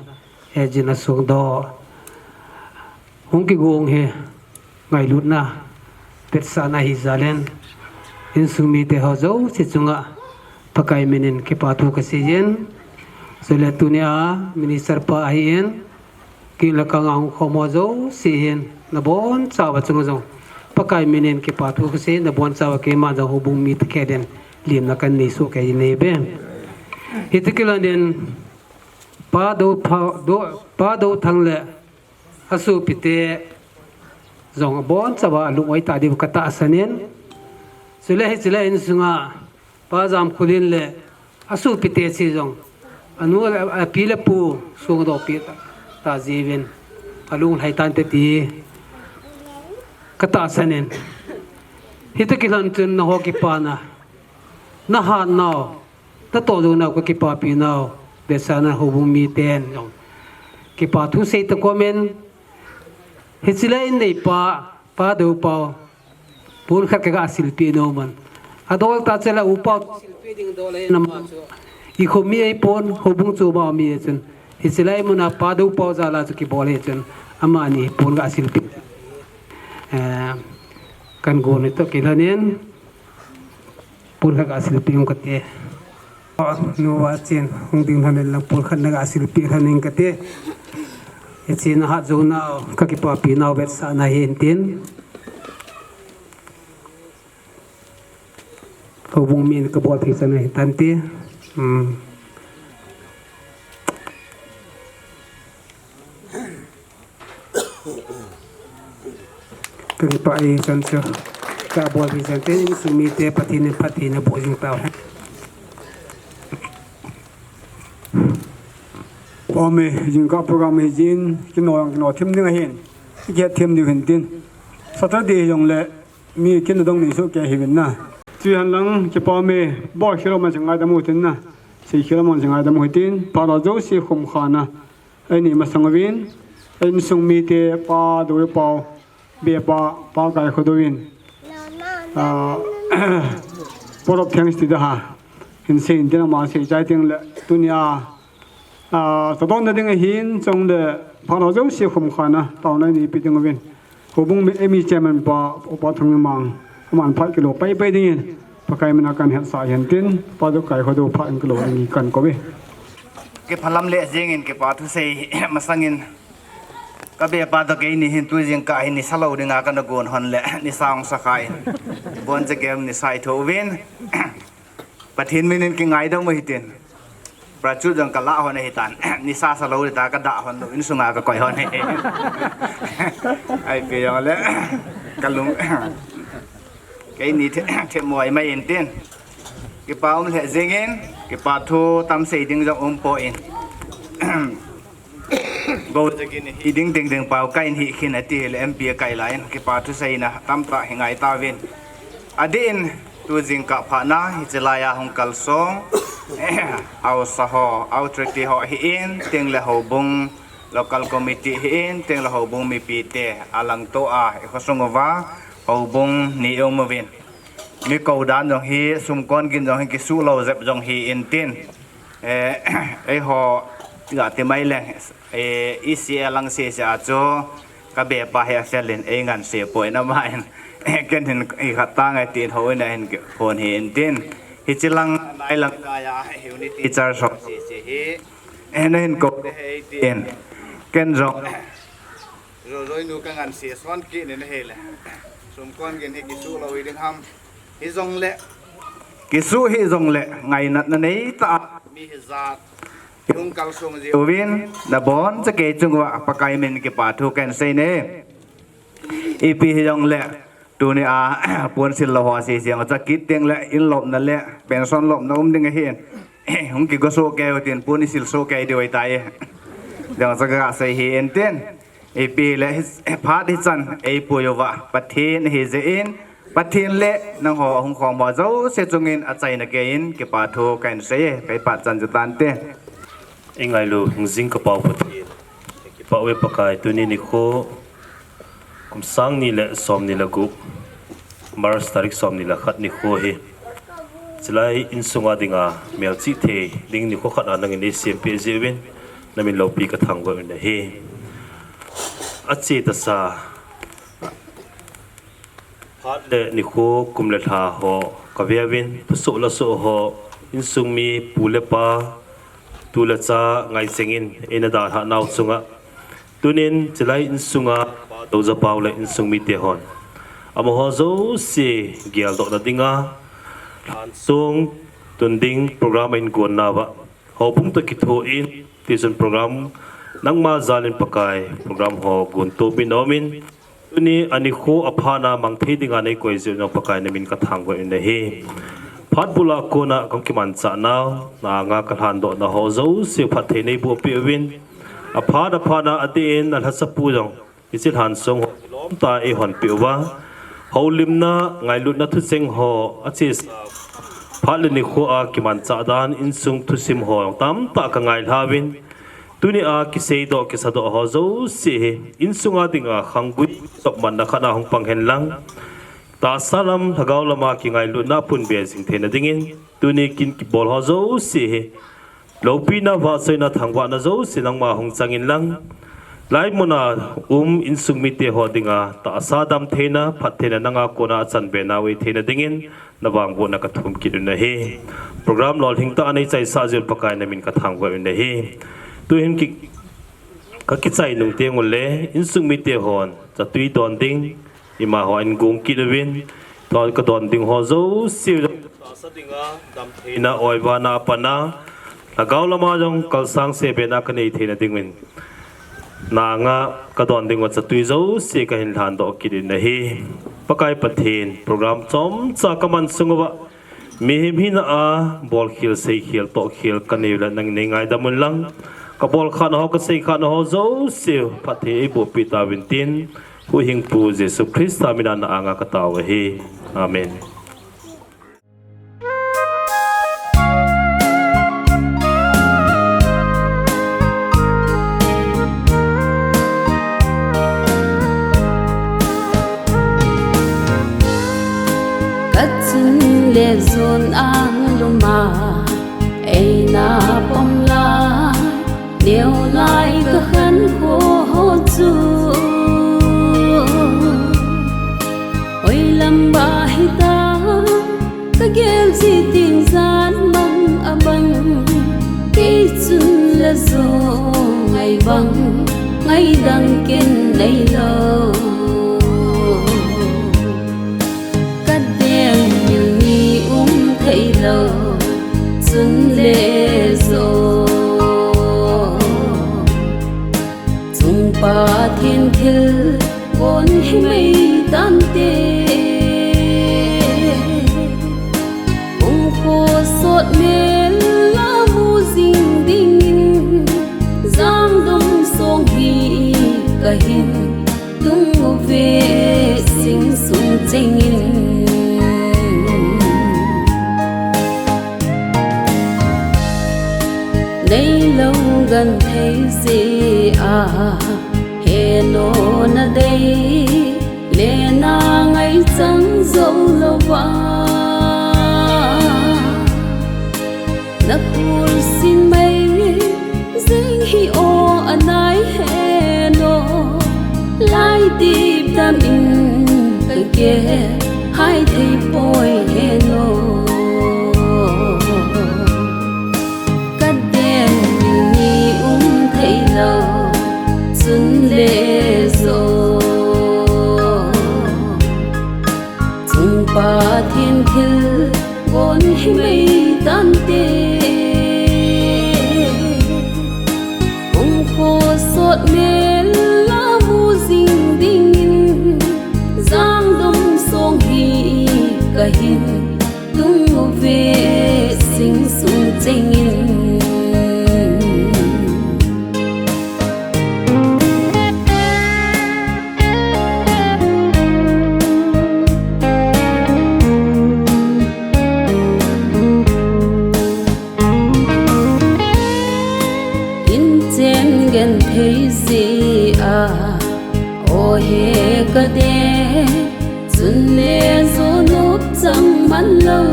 เอจินะสุงโดหงกิโกงเฮไงลุดนะเป็ดสานาฮิซาเลนอินสุมีเตหาโจสิจุงะปะไกมินินกิปาตุกะซิเยน Sila tunia minister pa ahin kila kangang khomozo sihin nabon sawa chungzo pakai minen ke patu kese nabon sawa ke ma za hubung mit keden lim na kan ni su ke nebe hitikila den pa do thang le hasu pite zong bon sawa lu oi ta di kata asanen sila in sunga pa jam khulin le hasu pite si zong anu pila pu sung do pita ta jivin alung haitan te ti kata sanen hitakilan tun na hoki pana na han now ta to do na ko ki pa pi now de sana hubung mi ten ki pa thu sei ta komen hitsilain nei pa do pa pur khat ka silpi no man adol ta chela upa silpi ding dole na ma ikhomi ai pon hobung chu ba mi chen hisilai muna padu pau zala chu ki bole chen amani pon ga silpi kan go ne to kilanen pon ga silpi ng kate no wa chen hung ding hanen lang pon khan ga silpi hanen kate chen ha zo na ka ki pa pi na vet sa na hin tin hobung min ka bol thi sa na tan ti Kung pa ay sanso kabol di sante sumite pati na po yung tao. Ome yung ka program hijin kino tim ding hin ke tim di hin tin Saturday yung le mi kino dong ni so ke hibin na tu han lang ke pa me bo khiro ma janga da mu tin na si khiro ma janga da mu tin para jo si khum khana ai ni ma sangwin ai ni sung mi te pa do pa be pa kai khodowin porop thanks ti da ha hin sein tin ma se chai ting le dunia so don da ding hin chong de para jo si khum khana taw na ni pi ding win hobung me emi chairman pa thang mang man phai kilo pai ding pakai mana kan het sa hen tin pa do kai khodo pha in kilo ni kan ko be ke phalam le jeng in ke pa thu sei masangin ka be pa da ke ni hin tu jeng ka hin ni salo dinga kan gon hon le ni sang sa khai bon je game ni sai tho win pathin minin ki ngai dong mo hitin prachu jang ka la hon he tan ni sa salo ta ka da hon in sunga ka koi hon he ai pe yang le kalung cái ní thế mọi mai in tiền cái bao mình sẽ dễ nghe cái bao thu tam xây đinh trong po in bao giờ cái này đinh bao cái này khi nào tiền là em bia cái lại cái bao thu xây na tam ta hình ai ta viên adin tu jing ka phana hi chelaya hong kalsong au saho au treti ho hi in teng le ho bung local committee hi in teng le ho bung mi pi te alang to a khosongova hầu bông ni ông mà viên mi cầu đan dòng hi sum con kinh dòng hi cái su lâu dẹp dòng hi in tin ấy họ gạt tiền mấy lên ICL lăng xe sẽ cho các bé ba hệ xe lên ấy ngàn xe bội năm mai cái hình khát ta ngày tiền hồi này hình phồn hi in tin hi chỉ lăng lại lăng kaya hiểu ni teacher shop xe hi nên cầu để tiền cái dòng rồi nu cái ngàn xe xoan kia nên hay là sum con gen he kisu lo idin ham hi zong le kisu hi zong le ngai nat na nei ta mi hi za yung kal song ji win na bon cha ke chung wa pakai men ke pa thu ken sei ne ipi hi zong le tu ni a pon sil lo ho si siang cha kit teng le in lop na le pension lop na ding hi hung ki go so ke tin pon sil so ke de wai tai dang cha ga sei hi en ten epi le phat hi chan ei puyowa pathin hi je in pathin le nang ho hong khong ma zo se chungin a chai na ke in ke pa tho kan se kai pa chan jutan te engai lu jing ka pau pathin ke pa we pakai tu ni kho kum sang ni le som ni la gu mars tarik som ni la khat ni kho hi chlai in sunga dinga mel chi the ding ni kho khat anang ni cmp jewin namin lopi ka thang go in hi अच्छी तसा हाथ ले निको कुमले था हो कव्याविन पुसुला सो हो इंसुमी पुले पा tu la cha ngai chengin ina da ha nau chunga tunin chelai in sunga to za pau le in sung mi te hon amo ho zo si gial do da dinga han sung tunding program in gon na ba ho pung to kitho in tuition program nang ma zalin pakai program ho gun to binomin tuni ani kho aphana mang the dinga nei koi je no pakai ne min ka thang go in hi phat bula ko na kom ki man cha na na nga ka han do na ho zo se phat the nei bu pe win aphana atin al hasapu jong isil han song lom ta e hon pe wa holim na ngai lut na thu seng ho achis phat le ni kho a ki man cha dan in sung thu sim ho tam ta ka ngai hawin tuni a ki sei do ki sa do ho zo se in sunga dinga khangbu tok man na khana hong pang hen lang ta salam thagaw lama ki ngai lu na pun be sing the na dingin tuni kin ki bol ho zo se lopi na wa sai na thangwa na zo se nang ma hong changin lang lai mona in sung mi te ho dinga ta sa dam the na phat the na nga ko na chan be na we the na dingin na wang bo na ka thum ki na he program lol hing ta anei chai sa jil pakai na min ka thang wa na he tu hin ki ka ki chai nung te ngol le in sung mi te hon cha tui don ding ima ho an gung ki lewin to ka don ding ho zo si sa dinga dam the na oi wa na pana lagaw lama jong kal sang se be na ka nei the na dingin na nga ka don ding wa cha tui zo si ka hin than do ki din na hi pakai pathin program chom cha kaman sungwa mi hi na a bol khil sei khil to khil ka nei la nang nei ngai damun lang kabol khan ho ka sei khan ho zo siu pathe bu pita wintin hu hing pu jesu christ amina na anga ka taw hi amen katsun le zon ang luma ai na pom la điều lại cơ khăn khô hô chu ôi làm bà hi ta ta ghel gì tình gian bằng bằng cái chun là zo ngày bằng ngày đằng kiên nay lâu cắt đen như ni thấy lâu chun lệ zo ba thiên thil vốn hi mây tan tê ông khô sốt mê la mu dinh dinh giang đông sông hi cả hin tung về sinh sung chênh đây lâu gần thấy gì à hello na đây lệ na ngày trắng dấu lâu qua na cool xin mây ding hi o anai hello lai deep tam in cái kia hai thấy boy hello cắt đen ni thấy lâu xuân lệ zo chung pa thiên thil vốn hi mây tan tê ông khô sốt mê la mu dinh dinh giang đông sông hi cả hin tung về sinh sung chênh gen thấy gì à ô he cơ đê xuân lệ gió nốt chẳng mắn lâu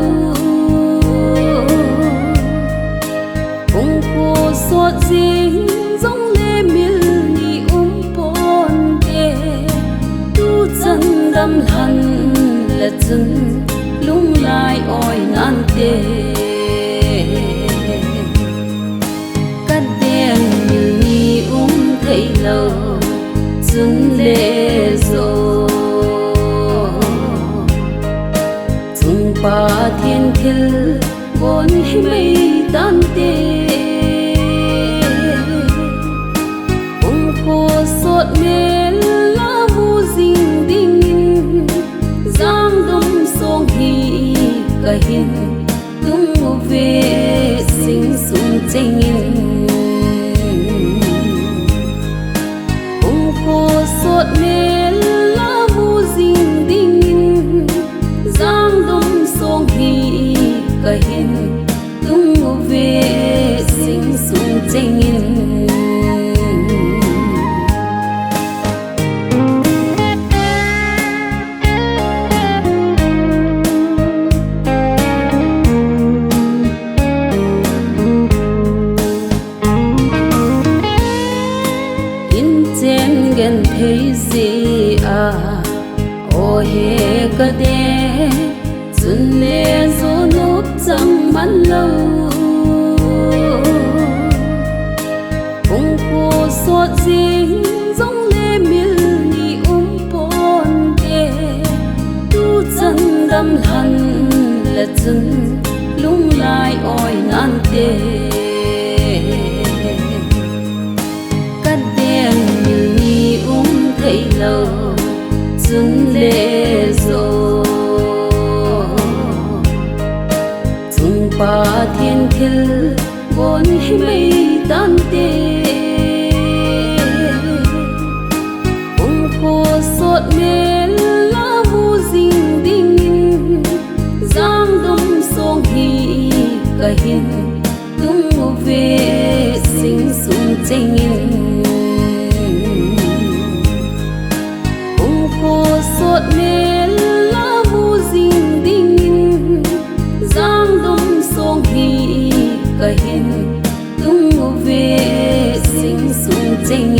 không khô sốt dinh giống lê miêu ni pon đê tu chân đâm hằn là chân lung lại oi nan tê lâu xuân lệ rồi tung pa thiên thil bốn mây tan tê ung khô sốt mê lá vu dinh đinh giang đông sông hi cả hin tung về sinh sung tranh ung khô sốt mê lá vu dinh đinh giang đông sông hi cả hin tung về sinh sung tranh gen thấy gì à ô he cả đê xuân lê gió nốt chẳng mắn lâu không cô sốt dính giống lê miêu ni pon đê tu chân đâm hằn là chân lung lại oi nan tê thấy lâu xuân lệ rồi tung pa thiên thil bốn mây tan tê ung khô sốt mê lá vu dinh đinh giang đông sông hi cả hin tung về sinh sung tranh sốt mê lá vu dinh đinh giang đông sông hi cả hin tung về sinh sung tranh